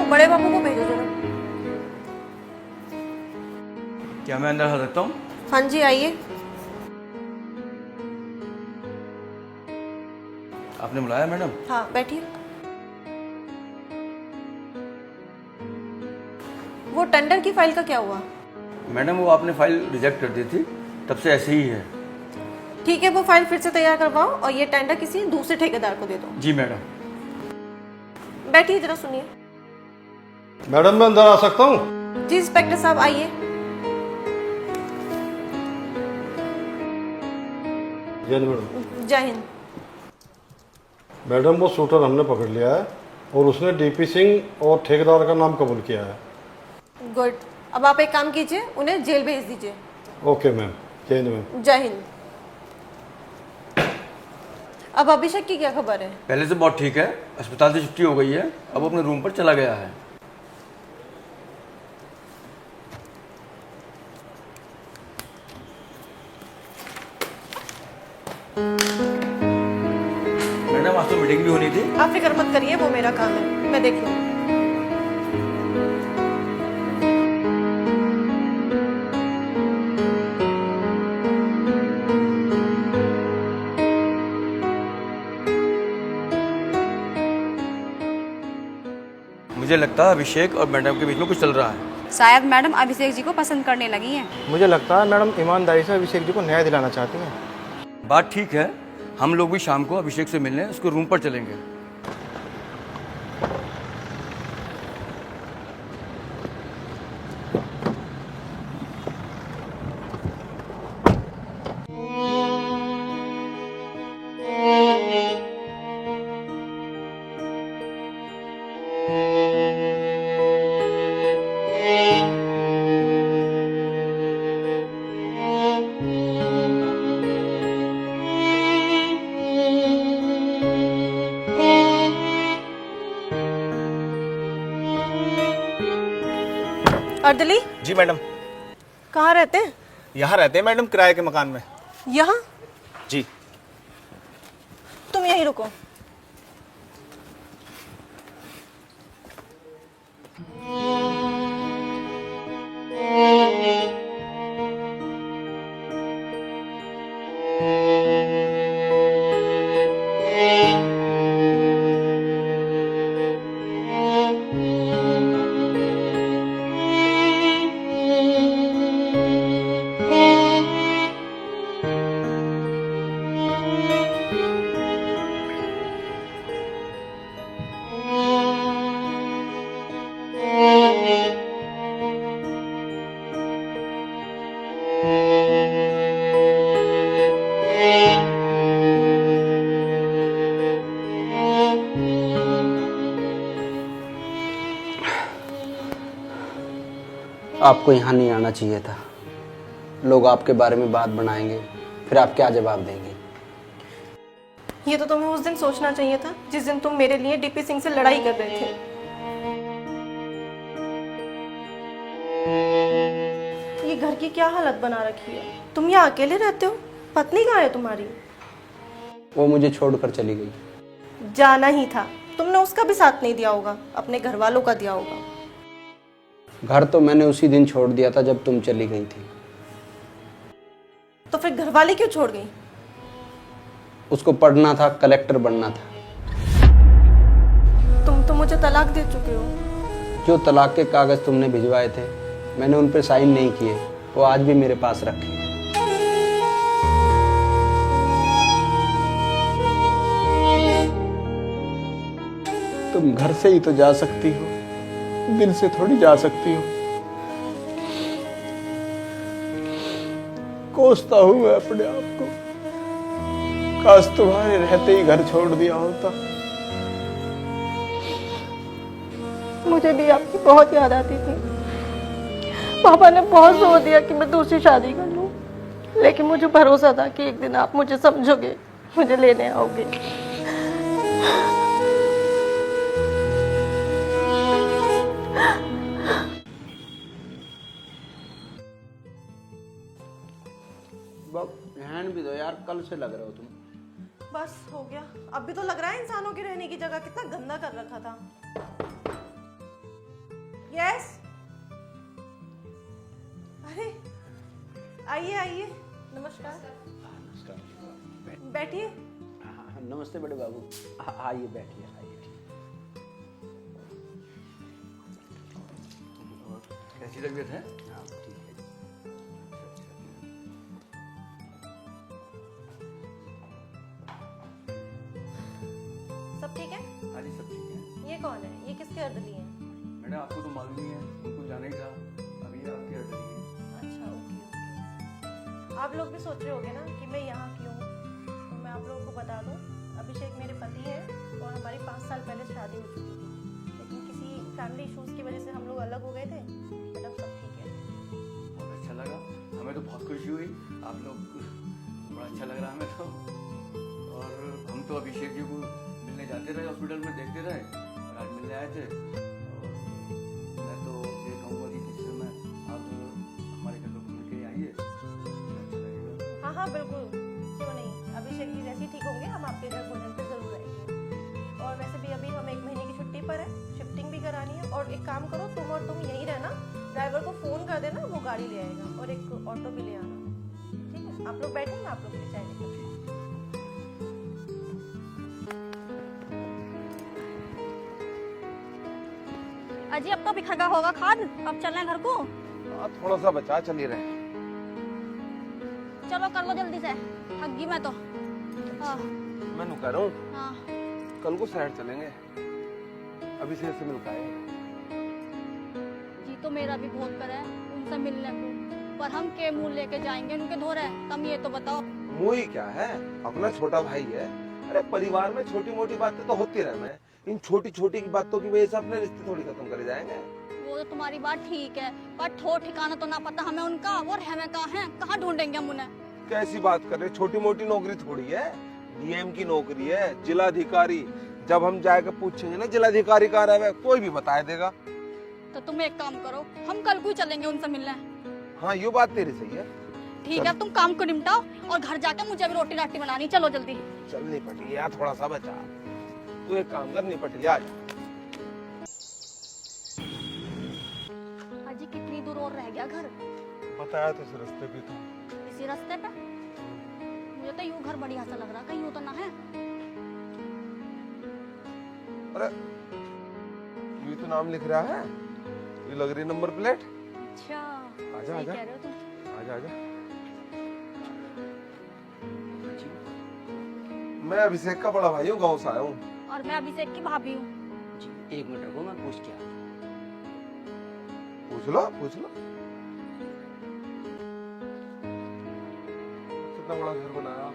बड़े बाबू को भेजो जरा। क्या मैं अंदर आ सकता हूँ? हाँ जी आइए। आपने बुलाया मैडम? हाँ बैठिए। वो टेंडर की फाइल का क्या हुआ? मैडम वो आपने फाइल रिजेक्ट कर दी थी, तब से ऐसे ही है। ठीक है, वो फाइल फिर से तैयार करवाओ और ये टेंडर किसी दूसरे ठेकेदार को दे दो। जी मैडम। बैठिए जरा सुनिए। मैडम मैं अंदर आ सकता हूँ? जी इंस्पेक्टर साहब आइए। जय हिंद मैडम। जय हिंद। मैडम वो शूटर हमने पकड़ लिया है और उसने DP सिंह और ठेकेदार का नाम कबूल किया है। गुड। अब आप एक काम कीजिए, उन्हें जेल भेज दीजिए। Okay ma'am. जय हिंद मैम। जय हिंद। अब अभिषेक की क्या खबर है? पहले से बहुत ठीक है, अस्पताल से छुट्टी हो गई है, अब अपने रूम पर चला गया है। मैडम आज तो मीटिंग भी होनी थी। आप फिक्र मत करिए, वो मेरा काम है, मैं देख लूंगी। मुझे लगता है अभिषेक और मैडम के बीच में कुछ चल रहा है। शायद मैडम अभिषेक जी को पसंद करने लगी हैं। मुझे लगता है मैडम ईमानदारी से अभिषेक जी को न्याय दिलाना चाहती हैं। बात ठीक है, हम लोग भी शाम को अभिषेक से मिलने उसके रूम पर चलेंगे। अर्दली जी मैडम। कहाँ रहते हैं? यहाँ रहते हैं मैडम, किराए के मकान में। यहाँ? जी। तुम यहीं रुको। आपको यहाँ नहीं आना चाहिए था। लोग आपके बारे में बात बनाएंगे, फिर आप क्या जवाब देंगे? ये तो तुम्हें उस दिन सोचना चाहिए था जिस दिन तुम मेरे लिए डीपी सिंह से लड़ाई कर रहे थे। ये घर की क्या हालत बना रखी है? तुम यहाँ अकेले रहते हो? पत्नी कहाँ है तुम्हारी? वो मुझे छोड़कर चली गई। जाना ही था। तुमने उसका भी साथ नहीं दिया होगा, अपने घर वालों का दिया होगा। घर तो मैंने उसी दिन छोड़ दिया था जब तुम चली गई थी। तो फिर घर वाले क्यों छोड़ गई? उसको पढ़ना था, कलेक्टर बनना था। तुम तो मुझे तलाक दे चुके हो। जो तलाक के कागज तुमने भिजवाए थे, मैंने उन पर साइन नहीं किए, वो आज भी मेरे पास रखे हैं। तुम घर से ही तो जा सकती हो, दिल से थोड़ी जा सकती हो। कोसता हूं मैं अपने आप को, काश तुम्हारे रहते ही घर छोड़ दिया होता। मुझे भी आपकी बहुत याद आती थी। पापा ने बहुत जोर दिया कि मैं दूसरी शादी कर लूं, लेकिन मुझे भरोसा था कि एक दिन आप मुझे समझोगे, मुझे लेने आओगे। हैंड भी दो यार, कल से लग रहे हो तुम। बस हो गया। अब भी तो लग रहा है इंसानों के रहने की जगह कितना गंदा कर रखा था। यस, अरे आइए आइए। नमस्कार। बैठिए। नमस्ते बड़े बाबू। आइए बैठिए, आइए। कैसी तबीयत है? सब ठीक है? हाँ जी, सब ठीक है। ये कौन है? ये किसके अर्दली हैं? मैडम आपको तो मालूम ही है, उनको जाना ही था। अभी आपके अर्दली है। अच्छा, ओके ओके। आप लोग भी सोच रहे होगे ना कि मैं यहाँ क्यों हूँ, तो मैं आप लोगों को बता दूँ, अभिषेक मेरे पति हैं और हमारी 5 साल पहले शादी हो चुकी थी, लेकिन किसी फैमिली इशूज़ की वजह से हम लोग अलग हो गए थे। बट अब सब ठीक है। बहुत अच्छा लगा, हमें तो बहुत खुशी हुई। आप लोग बड़ा अच्छा लग रहा है हमें तो। और हम तो अभिषेक जी को मिलने जाते रहे, हॉस्पिटल में देखते रहे, और आज मिलने आए थे। और मैं तो ये कहूँगा कि किसी समय आप हमारे घर पर मिल के आइए, अच्छा लगेगा। हाँ हाँ बिल्कुल, क्यों नहीं। अभिषेक जी जैसे ही ठीक होंगे हम आपके घर भोजन पे जरूर आएंगे। और वैसे भी अभी हम 1 महीने की छुट्टी पर है, शिफ्टिंग भी करानी है। और एक काम करो, तुम यहीं रहना, ड्राइवर को फ़ोन कर देना, वो गाड़ी ले आएगा, और एक ऑटो भी ले आना। ठीक है, आप लोग बैठे, मैं आप लोग के लिए चाय लेकर। अजी अब तो बिखर गया होगा खाद, अब चलना है घर को। हाँ थोड़ा सा बचा, चल ही रहे। चलो कर लो जल्दी से, थक गई मैं तो। हाँ। मैं नु कह रहा हूँ हाँ। कल को शहर चलेंगे, अभिषेक से मिलकर आए। जी तो मेरा भी बहुत कर है उनसे मिलने को, पर हम के मुंह लेके जाएंगे उनके धोरे, तुम ये तो बताओ। मुँह ही क्या है, अपना छोटा भाई है। अरे परिवार में छोटी मोटी बातें तो होती रहना है, इन छोटी छोटी की बातों की वजह से अपने रिश्ते थोड़ी खत्म करे जाएंगे। वो तो तुम्हारी बात ठीक है, पर ठो ठिकाना तो ना पता हमें उनका, और हमें कहाँ है, कहाँ ढूंढेंगे हम उन्हें। कैसी बात कर रहे, छोटी मोटी नौकरी थोड़ी है, डीएम की नौकरी है, जिलाधिकारी। जब हम जाकर पूछेंगे ना जिलाधिकारी कहाँ रहे, कोई भी बता देगा। तो तुम एक काम करो, हम कल को ही चलेंगे उनसे मिलने। हाँ ये बात तेरी सही है। ठीक है, तुम काम को निपटाओ और घर जाके मुझे भी रोटी राटी बनानी, चलो जल्दी। चल निपट लिया, थोड़ा सा बचा, तू एक काम कर, निपट लिया। अजी कितनी दूर और रह गया घर? बताया तो इस रास्ते पे था। इसी रास्ते पे? मुझे तो यूं घर बढ़िया सा लग रहा, कहीं यूं तो ना है? अरे ये तो नाम लिख रहा है, ये लग रही नंबर प्लेट। अच्छा आजा आजा, कह रहे हो तुम। आजा आजा। मैं अभिषेक का बड़ा भाई हूँ, गाँव से आया हूँ। और मैं अभिषेक की भाभी हूँ। जी एक मिनट रुको, मैं पूछ के आता हूँ। पूछ लो पूछ लो। कितना बड़ा घर बनाया।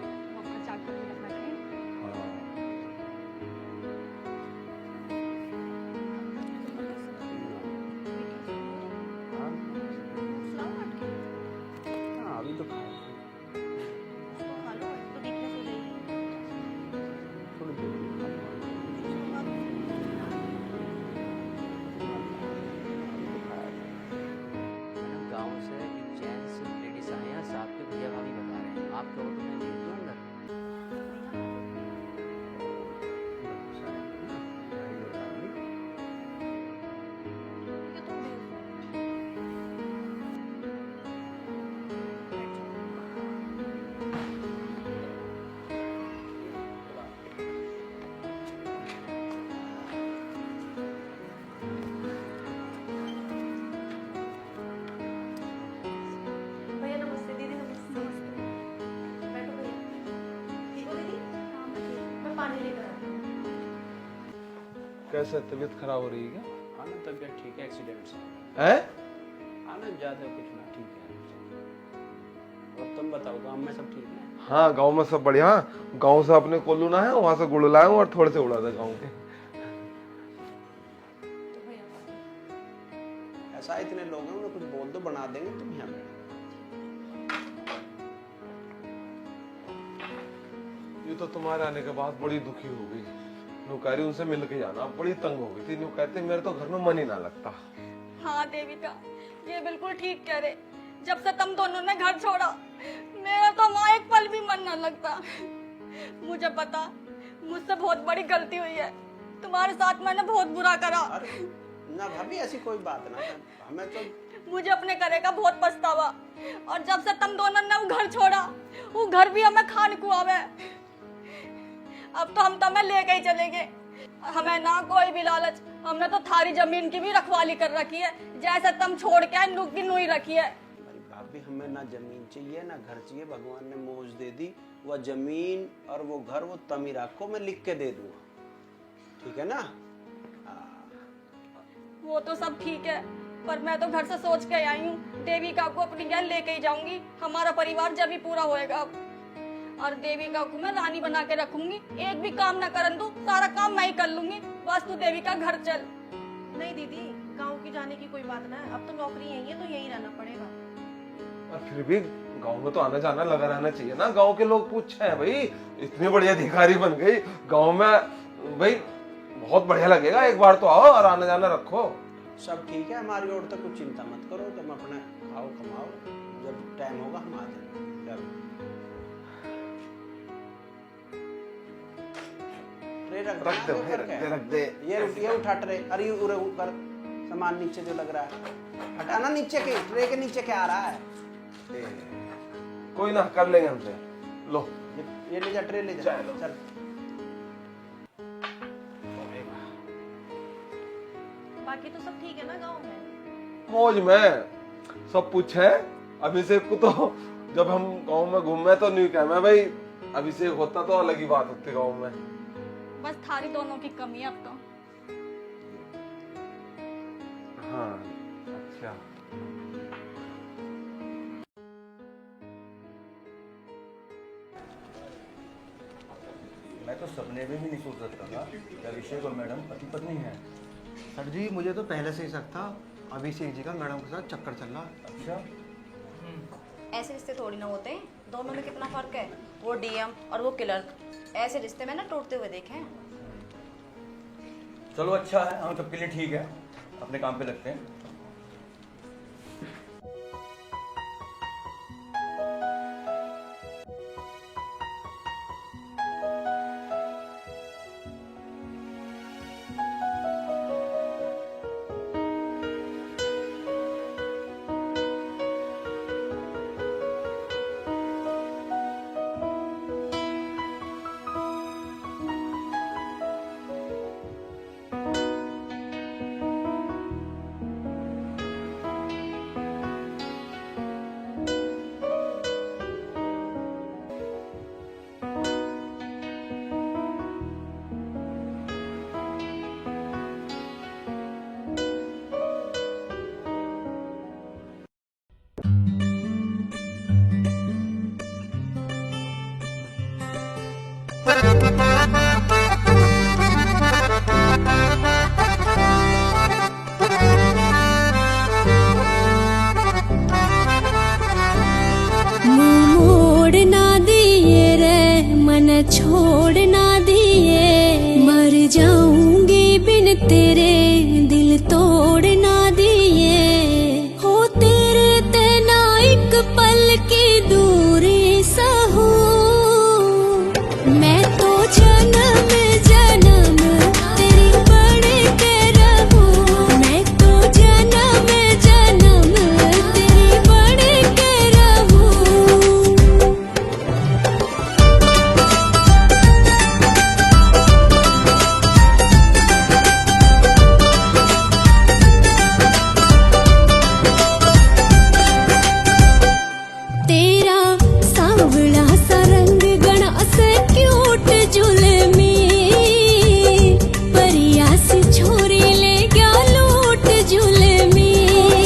अभी तो गांव से एक जेंट्स लेडीज आए हैं, साहब के भैया भाभी बता रहे हैं, आप कहो तो मैं भेज दूं अंदर। भैया नमस्ते, दीदी नमस्ते। बैठो भैया। ठीक हो दीदी? हाँ मैं ठीक। मैं पानी लेकर आती हूँ। कैसे, तबीयत खराब हो रही है क्या? हाँ ना तबीयत ठीक है, एक्सीडेंट से। है? हाँ ना ज्यादा कुछ ना, ठीक है। और तुम बताओ गाँव में सब ठीक है? हाँ गांव में सब बढ़िया। गांव से अपने कोल्लू ना है, वहां से गुड़ लाया हूँ और थोड़े से उड़ा था गाँव के। ऐसा इतने लोग हैं, उन्हें कुछ बोल दो, बना देंगे तुम यहाँ पे। ये तो तुम्हारे आने के बाद बड़ी दुखी हो गई। नुकारी उनसे मिल के जाना, बड़ी तंग हो गई थी। नु कहते मेरे तो घर में मन ही ना लगता। हाँ देविका, ये बिल्कुल ठीक कह रहे। जब से तुम दोनों ने घर छोड़ा, मेरा तो वहाँ एक पल भी मन न लगता। मुझे पता, मुझसे बहुत बड़ी गलती हुई है। तुम्हारे साथ मैंने बहुत बुरा करा। ना भाभी ऐसी कोई बात ना, हमें तो मुझे अपने करे का बहुत पछतावा। और जब से तुम दोनों ने वो घर छोड़ा, वो घर भी हमें खान को आवे। अब तो हम तुम्हें लेके ही चलेंगे। हमें ना कोई भी लालच, हमने तो थारी जमीन की भी रखवाली कर रखी है, जैसे तुम छोड़ के नुक की नुई रखी है। भाभी हमें ना जमीन चाहिए ना घर चाहिए, भगवान ने मौज दे दी। वह जमीन और वो घर वो तमी रखो, मैं लिख के दे दूंगा, ठीक है ना? वो तो सब ठीक है, पर मैं तो घर से सोच के आई हूँ देविका को अपनी घर लेके ही जाऊंगी। हमारा परिवार जब भी पूरा होएगा अब। और देविका को मैं रानी बना के रखूंगी, एक भी काम ना करन दूं, सारा काम मैं ही कर लूंगी। बस तू देविका घर चल। नहीं दीदी, गाँव की जाने की कोई बात ना है। अब तो नौकरी यही है तो यही रहना पड़ेगा। और फिर भी गांव में तो आना जाना लगा रहना चाहिए ना। गांव के लोग पूछे हैं भाई, इतनी बड़ी अधिकारी बन गई गांव में, भाई बहुत बढ़िया लगेगा। एक बार तो आओ और आना जाना रखो। सब ठीक है, हमारी ओर तक कुछ चिंता मत करो, तुम अपने खाओ कमाओ, जब टाइम होगा हम आ जाएंगे। रख दे। ये उठा ट्रे, अरे उरे ऊपर सामान नीचे जो लग रहा है हटाना, नीचे के ट्रे के नीचे क्या आ रहा है? कोई ना, कर लेंगे हमसे। लो ये ले जा, ट्रे ले जा, चल। बाकी तो सब ठीक है ना गांव में? मौज में सब कुछ है। अभिषेक को तो जब हम गांव में घूमे तो नहीं कह मैं भाई, अभिषेक होता तो अलग ही बात होती गांव में। बस थारी दोनों की कमी है अब तो। हाँ अच्छा। मैं तो सपने में भी नहीं सोच सकता था कि अभिषेक और मैडम पति पत्नी हैं। सर जी मुझे तो पहले से ही शक था, अभिषेक जी का मैडम के साथ चक्कर चल रहा। अच्छा, ऐसे रिश्ते थोड़ी ना होते हैं, दोनों में कितना फर्क है। वो डीएम और वो क्लर्क, ऐसे रिश्ते में ना टूटते हुए देखे हैं। चलो अच्छा है, हम सबके लिए ठीक है, अपने काम पे लगते हैं। मोड़ ना दिए रे मन छोड़ ना दिए, मर जाऊंगी बिन तेरे दिल तोड़ ना दिए। हो तेरे ते ना एक पल की दूरी सहूं, मैं तो जन्म जन्म तेरी बन के रहूं। मैं तो जन्म जन्म तेरी बन के रहूं। तेरा सांवला सा रंग गणा से क्यूट जुलमी, परिया सी छोरी ले गया लूट जुलमी।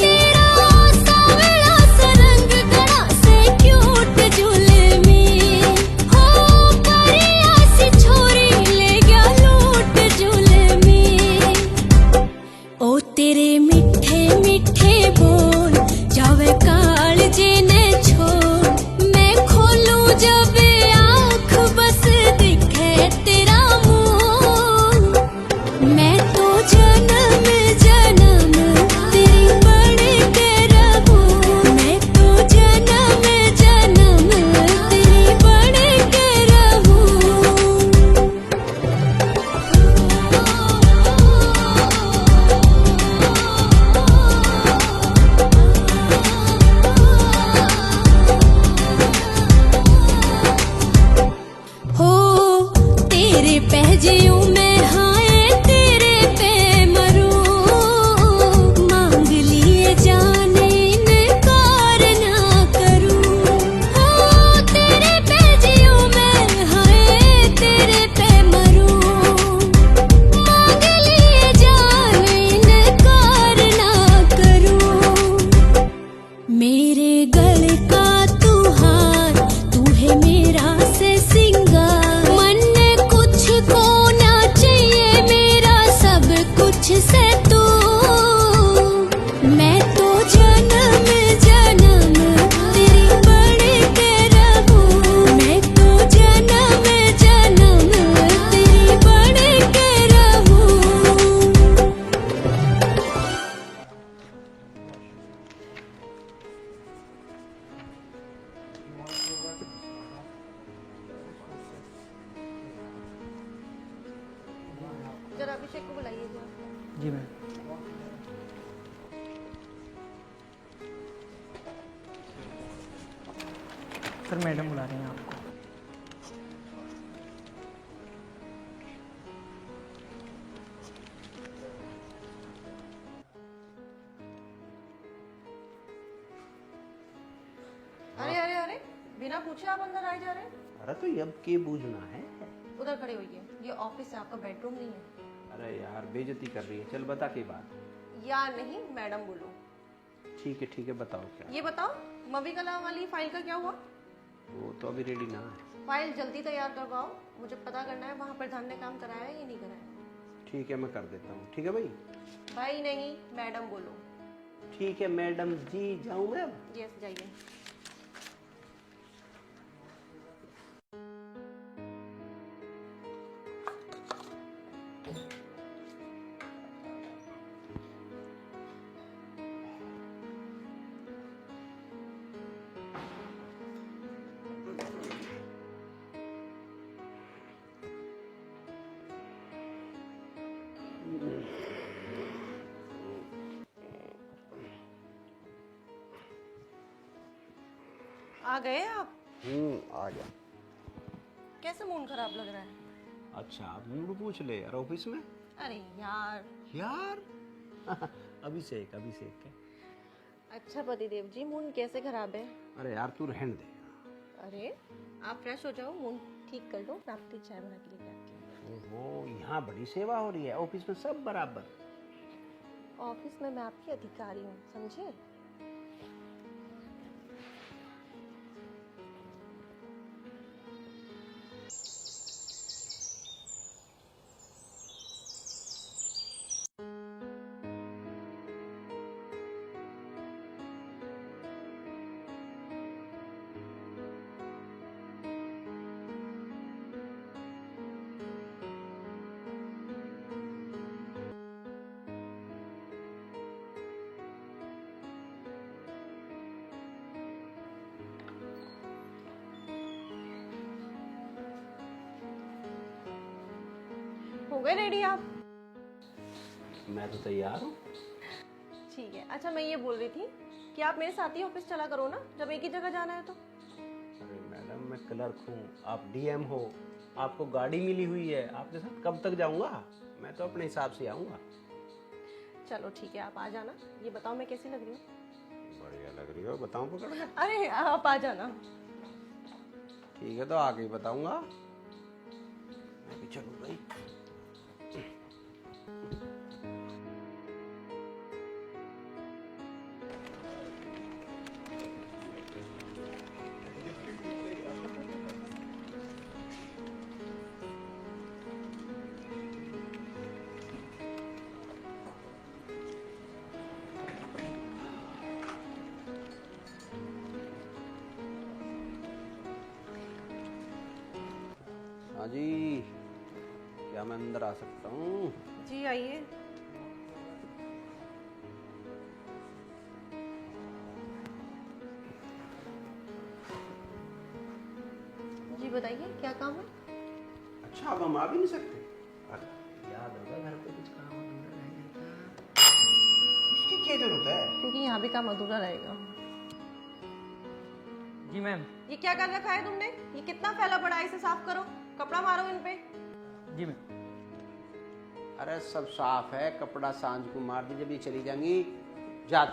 तेरा सांवला सा रंग गणा से क्यूट जुलमी, हो परिया सी छोरी ले गया लूट जुलमी। ओ तेरे मिठे मिठे बोल जावे काल जे ने छोड़, मैं खोलूं जब आँख बस दिखे तेरा मुंह। मैं तो जन्म जन्म तेरी बन के रहूं। मैं तो जन्म जन्म तेरी बन के रहूं। हो तेरे पहजियों में हाय तेरे पे मरूं, मांग लिए जाने इनकार ना करूं। हो तेरे पहजियों में हाय तेरे पे मरूं, मांग लिए जाने इनकार ना करूं। मेरे गल का तू हार, तू है मेरा से सिंगार। मन ने कुछ को ना चाहिए मेरा सब कुछ से तू। मैं तो जन्म जन्म तेरी बन के रहूं। मैं तो जन्म जन्म तेरी बन के रहूं। जरा अभिषेक को बुलाइए जरा। जी मैम। सर मैडम बुला रहे हैं आपको। बिना पूछे आप अंदर आए जा रहे हैं। अरे तो अब के बूझना है। उधर खड़े होइए, ये ऑफिस है, आपका बेडरूम नहीं है। अरे यार बेइज्जती कर रही है, चल बता के बात। या नहीं मैडम बोलो। ठीक है बताओ क्या। ये बताओ मवी कला वाली फाइल का क्या हुआ? वो तो अभी रेडी ना है। फाइल जल्दी तैयार करवाओ, मुझे पता करना है वहाँ प्रधान ने काम कराया है या नहीं कराया। ठीक है मैं कर देता हूँ। ठीक है भाई। भाई नहीं मैडम बोलो। ठीक है मैडम जी, जाऊँ मैं अब? यस जाइए। आ गए आप? आ गया। कैसे मूड खराब लग रहा है? अच्छा आप मूड पूछ ले यार ऑफिस में। अरे यार अभिषेक है। अच्छा पतिदेव जी, मूड कैसे खराब है? अरे यार तू रहने दे। अरे आप फ्रेश हो जाओ, मूड ठीक कर लो, मैं आपके लिए चाय बना के लेके आती हूँ। ओहो यहाँ बड़ी सेवा हो रही है, ऑफिस में सब बराबर। ऑफिस में मैं आपकी अधिकारी हूँ, समझे? हो गए रेडी आप? मैं तो तैयार हूँ। ठीक है। अच्छा मैं ये बोल रही थी कि आप मेरे साथ ही ऑफिस चला करो ना, जब एक ही जगह जाना है तो। अरे मैडम मैं क्लर्क हूँ, आप डीएम हो, आपको गाड़ी मिली हुई है, आपके साथ कब तक जाऊँगा? मैं तो अपने हिसाब से आऊँगा। चलो ठीक है आप आ जाना। ये बताओ मैं कैसी लग रही हूँ? बढ़िया लग रही हो, बताऊँ पकड़ के? अरे आप आ जाना। ठीक है तो आके ही बताऊँगा। मैं भी चलूँ भाई। हाँ जी, क्या मैं अंदर आ सकता हूँ? जी आइए। जी बताइए क्या काम है? अच्छा अब हम आ भी नहीं सकते? अरे याद होगा घर पे कुछ काम अधूरा रह जाता। इसकी क्या जरूरत है? क्योंकि यहाँ भी काम अधूरा रहेगा। जी मैम। ये क्या कर रखा है तुमने? ये कितना फैला पड़ा है, इसे साफ करो, कपड़ा मारो इन पे। जी मैम। अरे सब साफ है, कपड़ा सांझ को मार दी, जब ये चली जाएंगी। जा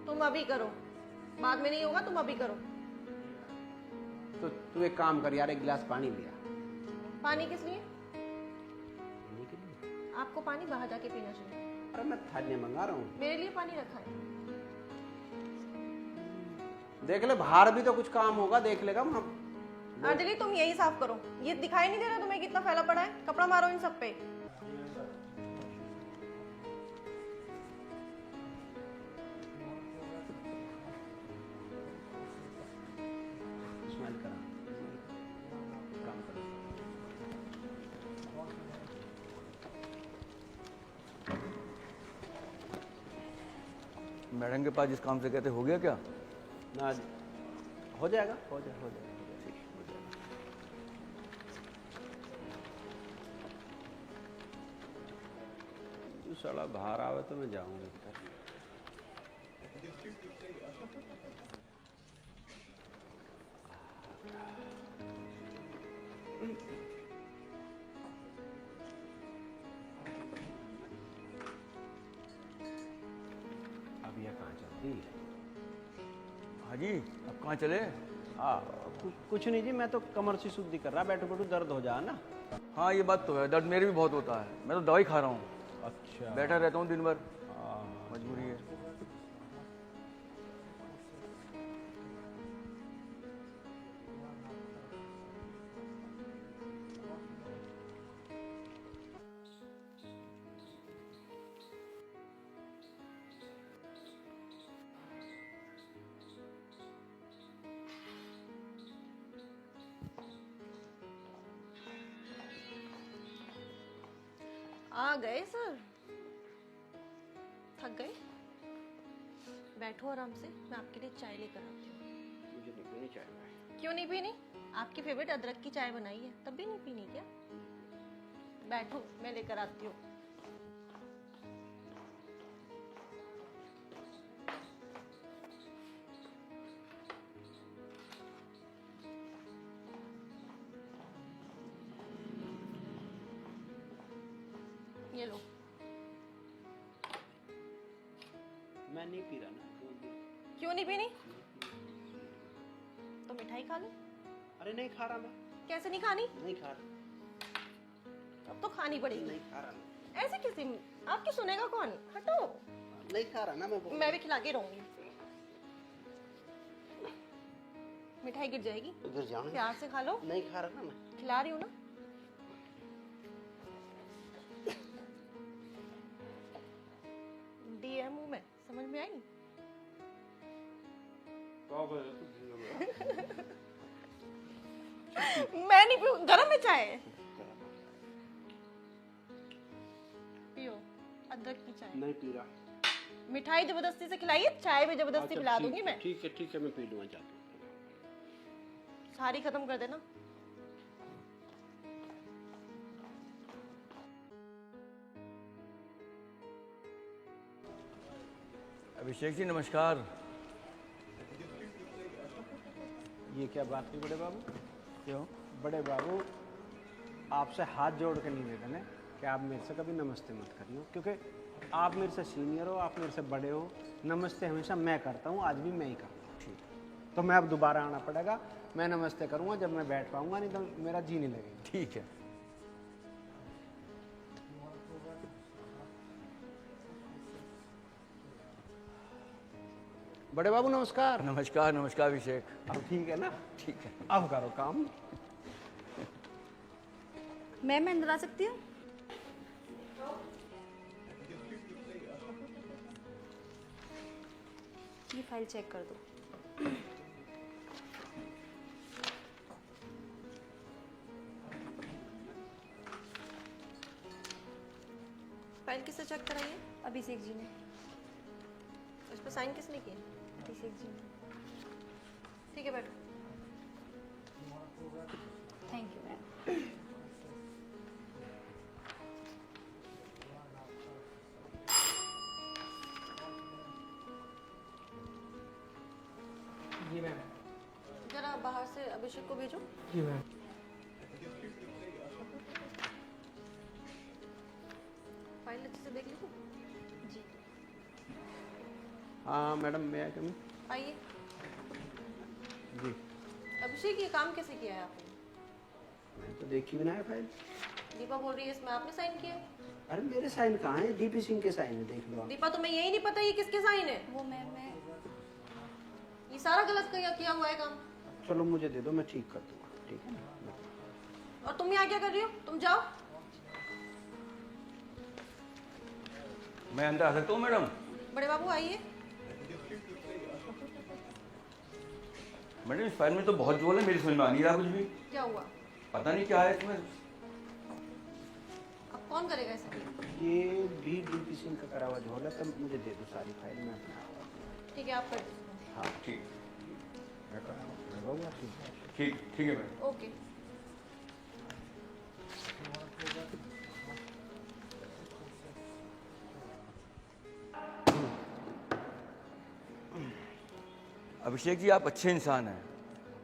तुम अभी करो, बाद में नहीं होगा, तुम अभी करो। तो तू एक काम कर यार, एक गिलास पानी लिया। पानी किस लिए? पीने के लिए। आपको पानी बाहर जाके पीना चाहिए। अरे मैं थालियां मंगा रहा हूँ। मेरे लिए पानी रखा है। देख ले बाहर भी तो कुछ काम होगा, देख लेगा वहाँ। अंजलि तुम यही साफ करो। ये दिखाई नहीं दे रहा तुम्हें कितना फैला पड़ा है? कपड़ा मारो इन सब पे। स्माइल करा, काम करो। मैडम के पास जिस काम से कहते हो गया क्या? ना हो जाएगा, हो जाएगा, ठीक हो जाएगा। तू साला बाहर आवे तो मैं जाऊंगा। अब यह कहाँ चलती है? हाँ जी, अब कहाँ चले? कुछ नहीं जी, मैं तो कमर से शुद्धि कर रहा, बैठो बैठो दर्द हो जा ना। हाँ ये बात तो है, दर्द मेरे भी बहुत होता है, मैं तो दवाई खा रहा हूँ। अच्छा, बैठा रहता हूँ दिन भर, मजबूरी है। आ गए सर? थक गए? बैठो आराम से, मैं आपके लिए चाय लेकर आती हूँ। मुझे नहीं पीनी चाय। क्यों नहीं पीनी? आपकी फेवरेट अदरक की चाय बनाई है, तब भी नहीं पीनी क्या? बैठो, मैं लेकर आती हूँ। ये लो। मैं नहीं पी रहा ना। क्यों नहीं पीनी? तो मिठाई खा लो। अरे नहीं खा रहा मैं। कैसे नहीं खानी? नहीं खा रहा। अब तो खानी पड़ेगी। नहीं खा रहा मैं। ऐसे किसी आपकी सुनेगा कौन? हटो। नहीं खा रहा ना मैं भी खिला के रहूंगी। मिठाई गिर जाएगी। गिर जाऊँ। प्यार से खा लो। नहीं खा रहा ना मैं। खिला रही हूँ ना। डीएम हूँ मैं, समझ में आई? मैं नहीं पीऊँ, गरम है चाय। पियो अदरक की चाय। नहीं पी रहा। मिठाई जबरदस्ती से खिलाइए, चाय भी जबरदस्ती पिला दूंगी मैं। ठीक है मैं पी लूँगा, जाता हूँ। सारी खत्म कर देना। अभिषेक जी नमस्कार। ये क्या बात हुई बड़े बाबू? क्यों? बड़े बाबू आपसे हाथ जोड़ के निवेदन है कि आप मेरे से कभी नमस्ते मत करना, क्योंकि आप मेरे से सीनियर हो, आप मेरे से बड़े हो। नमस्ते हमेशा मैं करता हूँ, आज भी मैं ही करता हूँ। ठीक, तो मैं अब दोबारा आना पड़ेगा। मैं नमस्ते करूँगा जब मैं बैठ पाऊँगा, नहीं तो मेरा जी नहीं लगेगा। ठीक है। बड़े बाबू नमस्कार। नमस्कार नमस्कार अभिषेक। अब ठीक है ना? ठीक है। अब करो काम। मैं अंदर आ सकती हूँ? ये फाइल चेक कर दो। फाइल किससे चेक कराई है? अभिषेक जी ने। उस पर साइन किसने किए? अभिषेक जी ने। ठीक है बैठो। Thank you ma'am. जी मैम। जरा बाहर से अभिषेक को भेजो। जी मैम। फाइल अच्छे से देख ली? जी। हाँ मैडम, मैं कम। आइए। जी। अभिषेक ये काम कैसे किया है आपने? मैं तो देखी भी ना है फाइल। दीपा बोल रही है इसमें आपने साइन किया? अरे मेरे साइन कहाँ है? डीपी सिंह के साइन है, देख लो आप। दीपा तुम्हें यही नहीं पता ये किसके साइन है? वो मैं ये सारा गलत किया हुआ है काम। चलो मुझे दे दो, मैं ठीक कर दूंगा। ठीक है ना? और तुम यहाँ क्या कर रही हो? तुम जाओ। मैं अंदर आ सकता हूँ मैडम? बड़े बाबू आइए। मैडम इस फाइल में तो बहुत जोल है, मेरी समझ में आ नहीं रहा कुछ भी। क्या हुआ? पता नहीं क्या है इसमें। अब कौन करेगा इसे? ये भी डीपी सिंह का करा हुआ झोल है, तो मुझे दे दो सारी फाइल में अपना। ठीक है आप कर दीजिए। हाँ ठीक। होगा ठीक ठीक है मैडम। ओके। अभिषेक जी आप अच्छे इंसान हैं,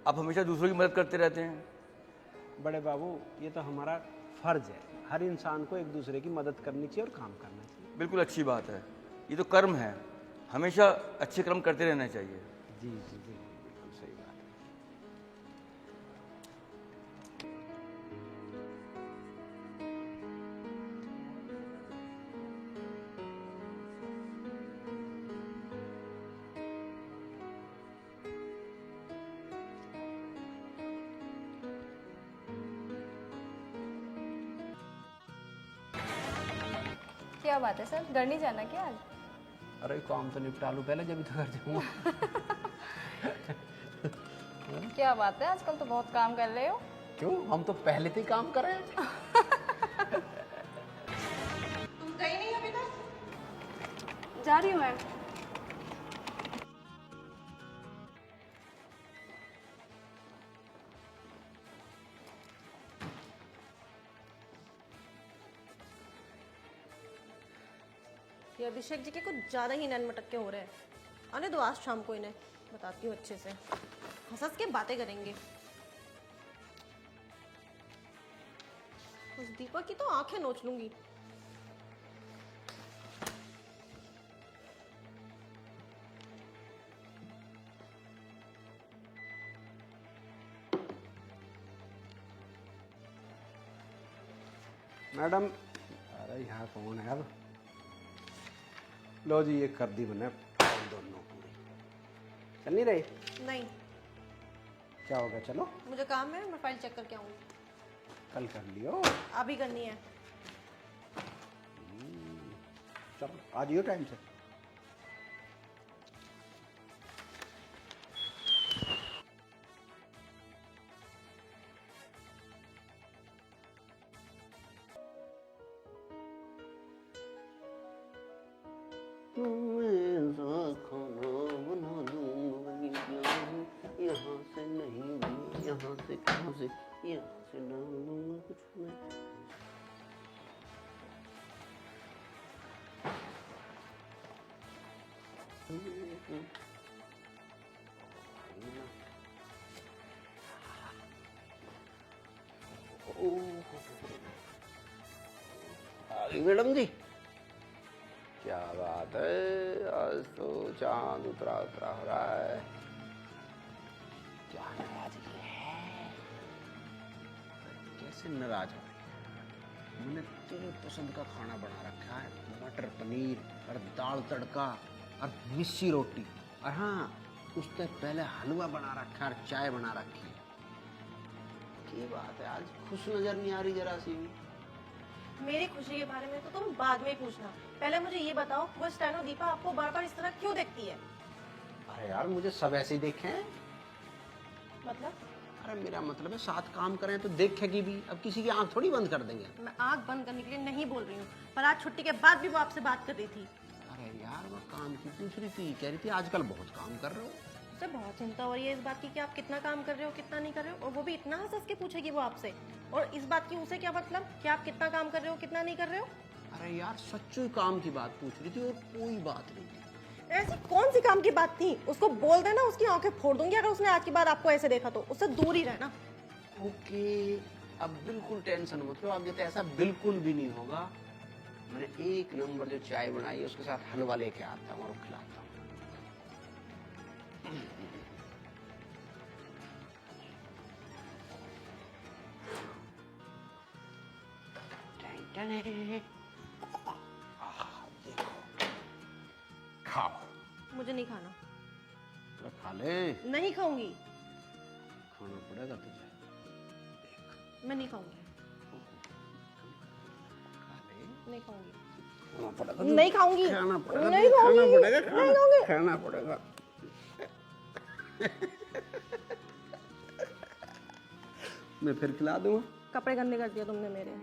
आप हमेशा दूसरों की मदद करते रहते हैं। बड़े बाबू ये तो हमारा फर्ज है, हर इंसान को एक दूसरे की मदद करनी चाहिए और काम करना चाहिए। बिल्कुल अच्छी बात है, ये तो कर्म है, हमेशा अच्छे कर्म करते रहना चाहिए। जी जी बिल्कुल बिल्कुल सही बात है। क्या बात है सर, घर नहीं जाना क्या आज? अरे काम तो निपटा लूँ पहले, जब तो घर जाऊँगा। क्या बात है, आजकल तो बहुत काम कर रहे हो। क्यों, हम तो पहले से ही काम कर रहे हैं। तुम गई नहीं अभी तक? जा रही हूँ मैं। ये अभिषेक जी के कुछ ज़्यादा ही नैन मटक के हो रहे हैं। आने दो, आज शाम को इन्हें बताती हूँ अच्छे से, हंस के बातें करेंगे। उस दीपक की तो आंखें नोच लूंगी। मैडम, अरे यहाँ कौन है अब? लो जी, ये कर दी मैंने दोनों पूरी। चल नहीं रही? नहीं, क्या होगा, चलो। मुझे काम है, मैं फाइल चेक करके आऊंगी। कल कर लियो। अभी करनी है। चलो आ जाइयो टाइम से। यहाँ से नहीं, यहाँ से कहाँ से, यहाँ से डाल दूंगा कुछ नहीं। मैडम जी, क्या बात है, आज तो चांद उतरा उतरा हो रहा है। क्या नाराजगी है? कैसे नाराज हो रही है? मैंने तेरे पसंद का खाना बना रखा है, मटर पनीर और दाल तड़का और मिस्सी रोटी, और हाँ उससे पहले हलवा बना रखा है और चाय बना रखी है। क्या बात है, आज खुश नजर नहीं आ रही जरा सी भी। मेरी खुशी के बारे में तो तुम बाद में पूछना, पहले मुझे ये बताओ, वो स्टेनो दीपा आपको बार बार इस तरह क्यों देखती है? अरे यार, मुझे सब ऐसे ही देखे हैं। मतलब? अरे मेरा मतलब है, साथ काम करें तो देखेगी भी, अब किसी की आंख थोड़ी बंद कर देंगे। मैं आंख बंद करने के लिए नहीं बोल रही हूँ, पर आज छुट्टी के बाद भी वो आपसे बात कर रही थी। अरे यार, वो काम की पूछ रही थी, कह रही थी आजकल बहुत काम कर रहे हो। मुझे बहुत चिंता हो रही है इस बात की कि आप कितना काम कर रहे हो, कितना नहीं कर रहे हो, और वो भी इतना हंस के पूछेगी वो आपसे, और इस बात की उसे क्या मतलब कि आप कितना काम कर रहे हो, कितना नहीं कर रहे हो? अरे यार, सच्चू काम की बात पूछ रही थी और कोई बात नहीं थी। ऐसी कौन सी काम की बात थी? उसको बोल देना, उसकी आंखें फोड़ दूंगी अगर उसने आज के बाद आपको ऐसे देखा तो। उससे दूर ही रहना। ओके, अब बिल्कुल टेंशन मत लो, आगे तो ऐसा बिल्कुल भी नहीं होगा। मैंने एक नंबर जो चाय बनाई है उसके साथ हलवा लेके आता हूँ और खिलाता हूँ। खाओ। मुझे नहीं खाना। तो खा ले। नहीं खाऊंगी। खाना पड़ेगा तुझे। मैं नहीं खाऊंगी। नहीं खाऊंगी। नहीं खाऊंगी। खाना पड़ेगा। नहीं खाऊंगी। खाना पड़ेगा। खाना पड़ेगा। मैं फिर खिला दूंगा। कपड़े गंदे कर दिया तुमने मेरे।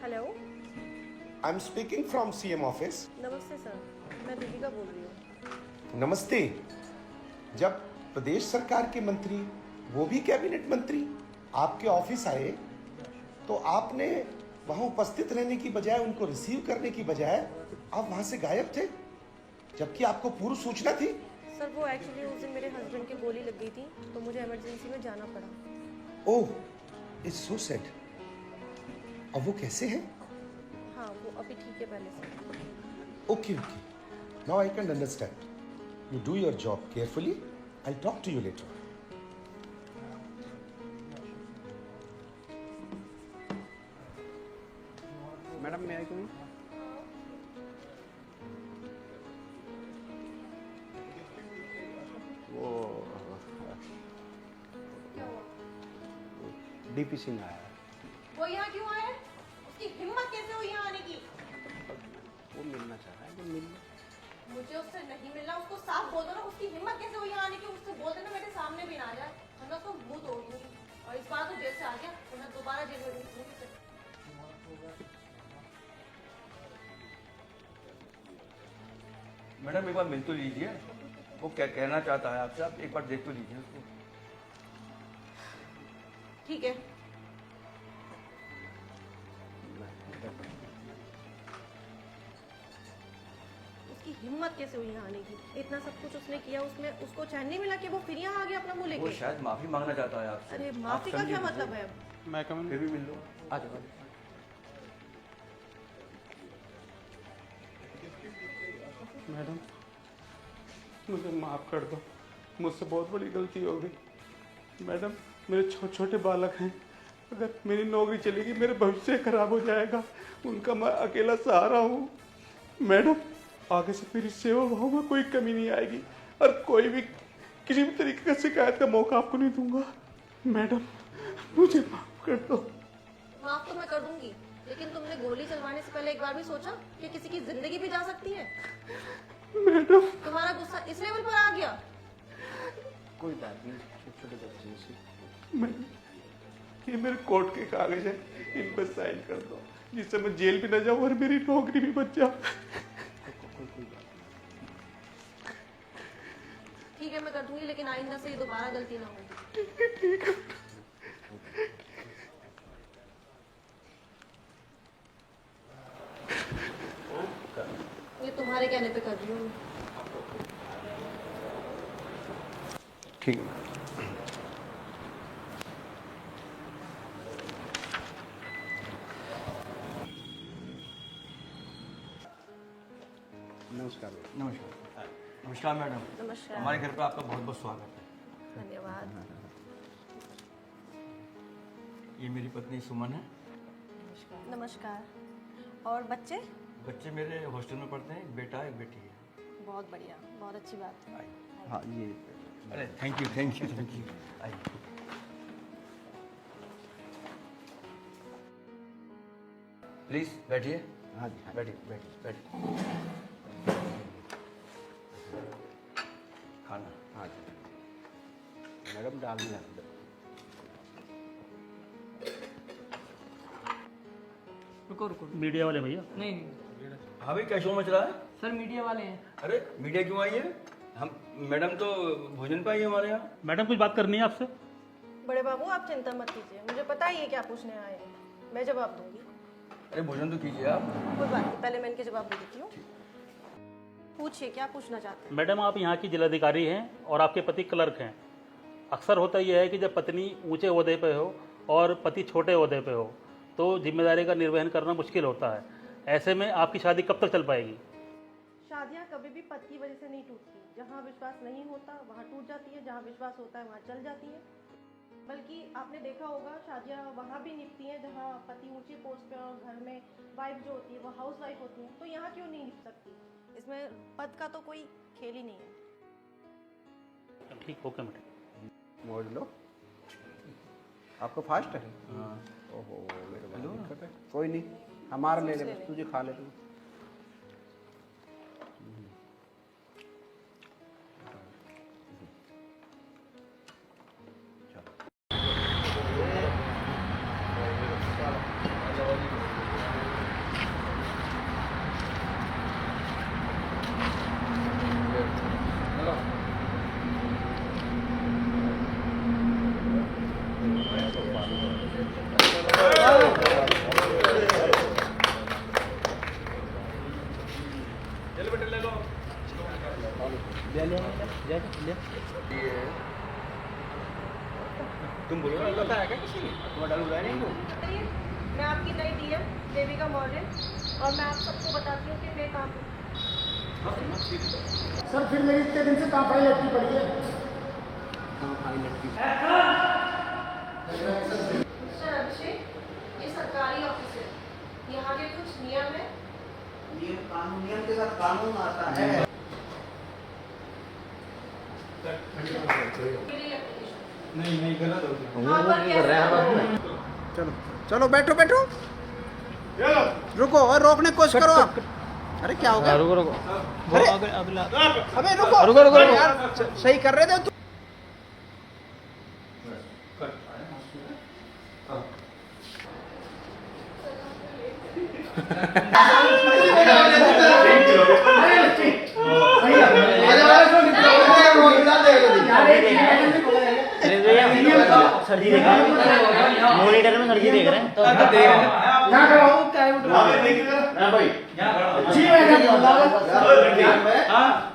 Hello, I am speaking from CM office. नमस्ते सर, मैं दीपिका बोल रही हूँ। नमस्ते। जब प्रदेश सरकार के मंत्री, वो भी कैबिनेट मंत्री, आपके ऑफिस आए तो आपने वहां उपस्थित रहने की बजाय, उनको रिसीव करने की बजाय आप वहां से गायब थे, जबकि आपको पूर्व सूचना थी। सर, वो एक्चुअली उस दिन मेरे हस्बैंड की गोली लग गई थी तो मुझे इमरजेंसी में जाना पड़ा। ओह, इट्स सो सैड। अब वो कैसे हैं? हाँ, वो अभी ठीक है पहले से। Okay okay, now I can understand. You do your job carefully. I talk to you later. Madam, मैं आई कमी? डीपी सिंह आया है। वो यहाँ क्यों आया? उसकी हिम्मत कैसे हुई यहाँ आने की? वो मिलना चाह रहा है, तो मिल लो। मुझे उससे नहीं मिलना, उसको साफ बोल दो ना। उसकी हिम्मत कैसे हुई यहाँ आने की? उससे बोल देना मेरे सामने भी ना आ जाए, वरना उसको मुंह तोड़ दूंगी। और इस बार तो जेल से आ गया, तो मैं दोबारा जेल में घुसूंगी उसे। मैडम एक बार मिल तो लीजिए, वो क्या कहना चाहता है आपसे, आप एक बार देख तो लीजिए उसको। ठीक है। उसकी हिम्मत कैसे हुई यहाँ आने की? इतना सब कुछ उसने किया, उसमें उसको चैन नहीं मिला कि वो फिर यहाँ आ गया अपना मुंह वो लेके। शायद माफी मांगना चाहता है आपसे। अरे माफी का क्या मतलब है? मैं कम फिर भी मिल लो। आ जाओ। मैडम मुझे माफ़ कर दो, मुझसे बहुत बड़ी गलती हो गई। मैडम मेरे छोटे छोटे बालक हैं, अगर मेरी नौकरी चलेगी मेरे भविष्य खराब हो जाएगा, उनका मैं अकेला सहारा हूँ। मैडम आगे से मेरी सेवा भाव में कोई कमी नहीं आएगी और कोई भी किसी भी तरीके का शिकायत का मौका आपको नहीं दूंगा। मैडम मुझे माफ़ कर दो। माफ तो मैं कर दूंगी, लेकिन तुमने गोली चलवाने से पहले एक बार भी सोचा कि किसी की जिंदगी भी जा सकती है? मैडम तुम्हारा गुस्सा इस लेवल पर आ गया? कोई बात नहीं, छोटे छोटे बच्चे से। मैडम ये मेरे कोर्ट के कागज है, इन पर साइन कर दो, जिससे मैं जेल भी न जाऊं और मेरी नौकरी भी बच जाए। ठीक है मैं कर दूंगी, लेकिन आइंदा से ये दोबारा गलती ना हो। ठीक है। ये तुम्हारे कहने पे कर रही हूँ। ठीक है। नमस्कार। नमस्कार। नमस्कार मैडम। नमस्कार। हमारे घर पर आपका बहुत बहुत स्वागत है। धन्यवाद। ये मेरी पत्नी सुमन है। नमस्कार। और बच्चे? बच्चे मेरे हॉस्टल में पढ़ते हैं, एक बेटा एक बेटी है। बहुत बढ़िया, बहुत अच्छी बात है। हाँ ये, अरे thank you thank you thank you. आइए। प्लीज बैठिए। हाँ जी, बैठिए बैठिए बैठिए। खाना। हाँ जी मैडम, डाल दिया। रुको रुको। मीडिया वाले भैया? नहीं। हाँ भाई क्या शो मच रहा है? सर मीडिया वाले हैं। अरे मीडिया क्यों आई है? हम मैडम तो भोजन पे आई है हमारे यहाँ। मैडम कुछ बात करनी है आपसे। बड़े बाबू आप चिंता मत कीजिए, मुझे पता ही है क्या पूछने आए हैं, मैं जवाब दूंगी। अरे भोजन तो कीजिए आप। कोई बात नहीं, पहले मैं इनके जवाब दे देती हूँ। पूछिए क्या पूछना चाहते हैं। मैडम आप यहाँ की जिलाधिकारी हैं और आपके पति क्लर्क हैं। अक्सर होता यह है कि जब पत्नी ऊंचे ओहदे पे हो और पति छोटे ओहदे पे हो तो जिम्मेदारी का निर्वहन करना मुश्किल होता है। ऐसे में आपकी शादी कब तक चल पाएगी? शादियाँ कभी भी पति की वजह से नहीं टूटती। जहाँ विश्वास नहीं होता वहाँ टूट जाती है, जहाँ विश्वास होता है वहाँ चल जाती है। बल्कि आपने देखा होगा शादियाँ वहाँ भी निपटी हैं जहाँ पति ऊंची पोस्ट पे और घर में वाइफ जो होती है वो हाउस वाइफ होती है। तो यहाँ क्यों नहीं निप सकती? इसमें पद का तो कोई खेल ही नहीं है। ठीक, ओके मैडम। मोड़ लो। आपको फास्ट है? हाँ। ओहो मेरे को दिक्कत है। कोई नहीं, हमारा ले ले, तुझे खा ले तू। तुम बोलो ना, बताया क्या किसी ने? तुम्हारा डालू रहा नहीं? बताइए, मैं आपकी नई डीएम देविका मौर्य और मैं आप सबको बताती हूँ कि मैं काम सर फिर मेरी इतने दिन से कहाँ फाइल लटकी पड़ी है? मिस्टर अभिषेक, ये सरकारी ऑफिस है, यहाँ के कुछ नियम है। नियम के साथ कानून आता है। मेरी एप्लीकेशन नहीं गलत हो गया। हाँ, पर कर रहे हैं हर वक्त में। चलो चलो बैठो बैठो रुको और रोकने की कोशिश करो आप। अरे क्या हो गया? रुको रुको अरे अबे रुको रुको, रुको, रुको। यार सही कर रहे थे तुम। सर जी देख रहे हैं मॉनिटर में, सर जी देख रहे हैं तो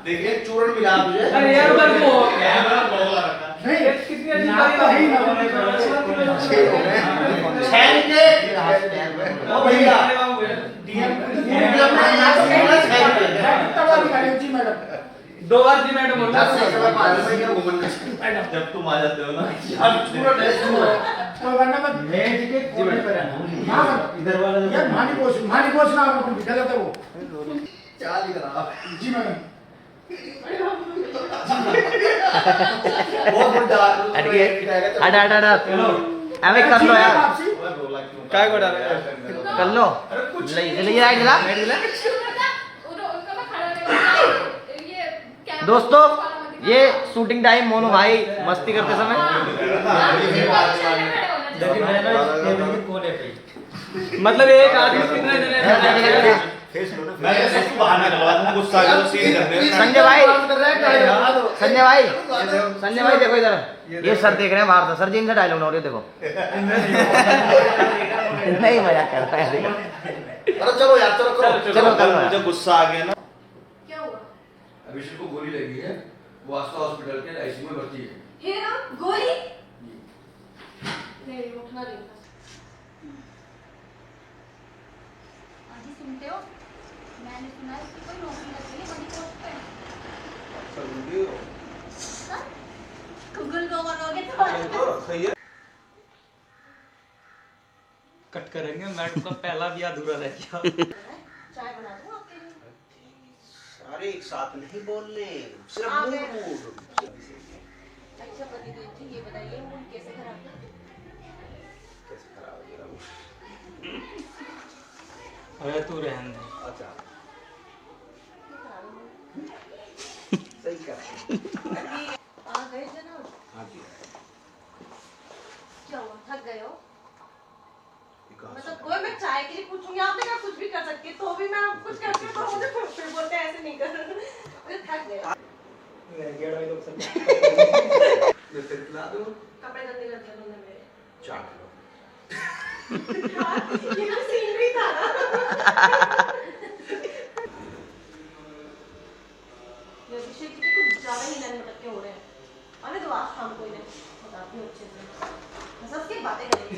देखिए चूर्ण मिला तुझे। दो बार जी मैडम बोलना जब तुम आ जाते हो ना इधर वाला मानी पोष ना गलत है वो। चाल ही करा जी मैडम। बहुत बड़ा हट हट हट अबे कर लो यार काय को डाल कर लो ले आएगा। दोस्तों ये शूटिंग टाइम मोनू भाई मस्ती करते समय मतलब एक आदमी कितने जने संजय भाई देखो इधर ये सर देख रहे हैं बाहर से। सर जी इनसे डायलॉग ना हो रही है, देखो नहीं मजाक कर रहा है। अरे चलो यार चलो चलो मुझे गुस्सा आ गया ना। अभिषेक को गोली लगी है, वो आस्था हॉस्पिटल के आईसीयू में भर्ती है। हे ना गोली नहीं उठना नहीं था। आजी सुनते हो, मैंने सुना है उसकी कोई नौकरी लग गई है बड़ी पोस्ट पे। गूगल को करोगे तो सही है। कट करेंगे मैडम का पहला भी अधूरा रह गया। चाय बना दूं आपके लिए? अरे एक साथ नहीं बोलने, सिर्फ आ गए। मूड। अच्छा प्रतिदेव जी ये बताइए मूड कैसे खराब है? कैसे खराब हो गया मूड? अरे तू रहने दे। अच्छा सही कर। आ गए जनाब। हाँ जी क्या हुआ थक गए हो? मतलब कोई मैं चाय के लिए पूछूंगी आपने कहा कुछ भी कर सकती है तो भी मैं कुछ करती हूँ तो मुझे फिर बोलते हैं ऐसे नहीं कर। मुझे थक गया। कपड़े गंदे कर दिए तुमने मेरे। चाट लो। ये तो सीनरी था ना। ये अभिषेक जी कुछ ज्यादा ही नैन मटके हो रहे हैं। अरे तो आज शाम को इन्हें बताती हूँ अच्छे से। हंस के बातें करेंगे।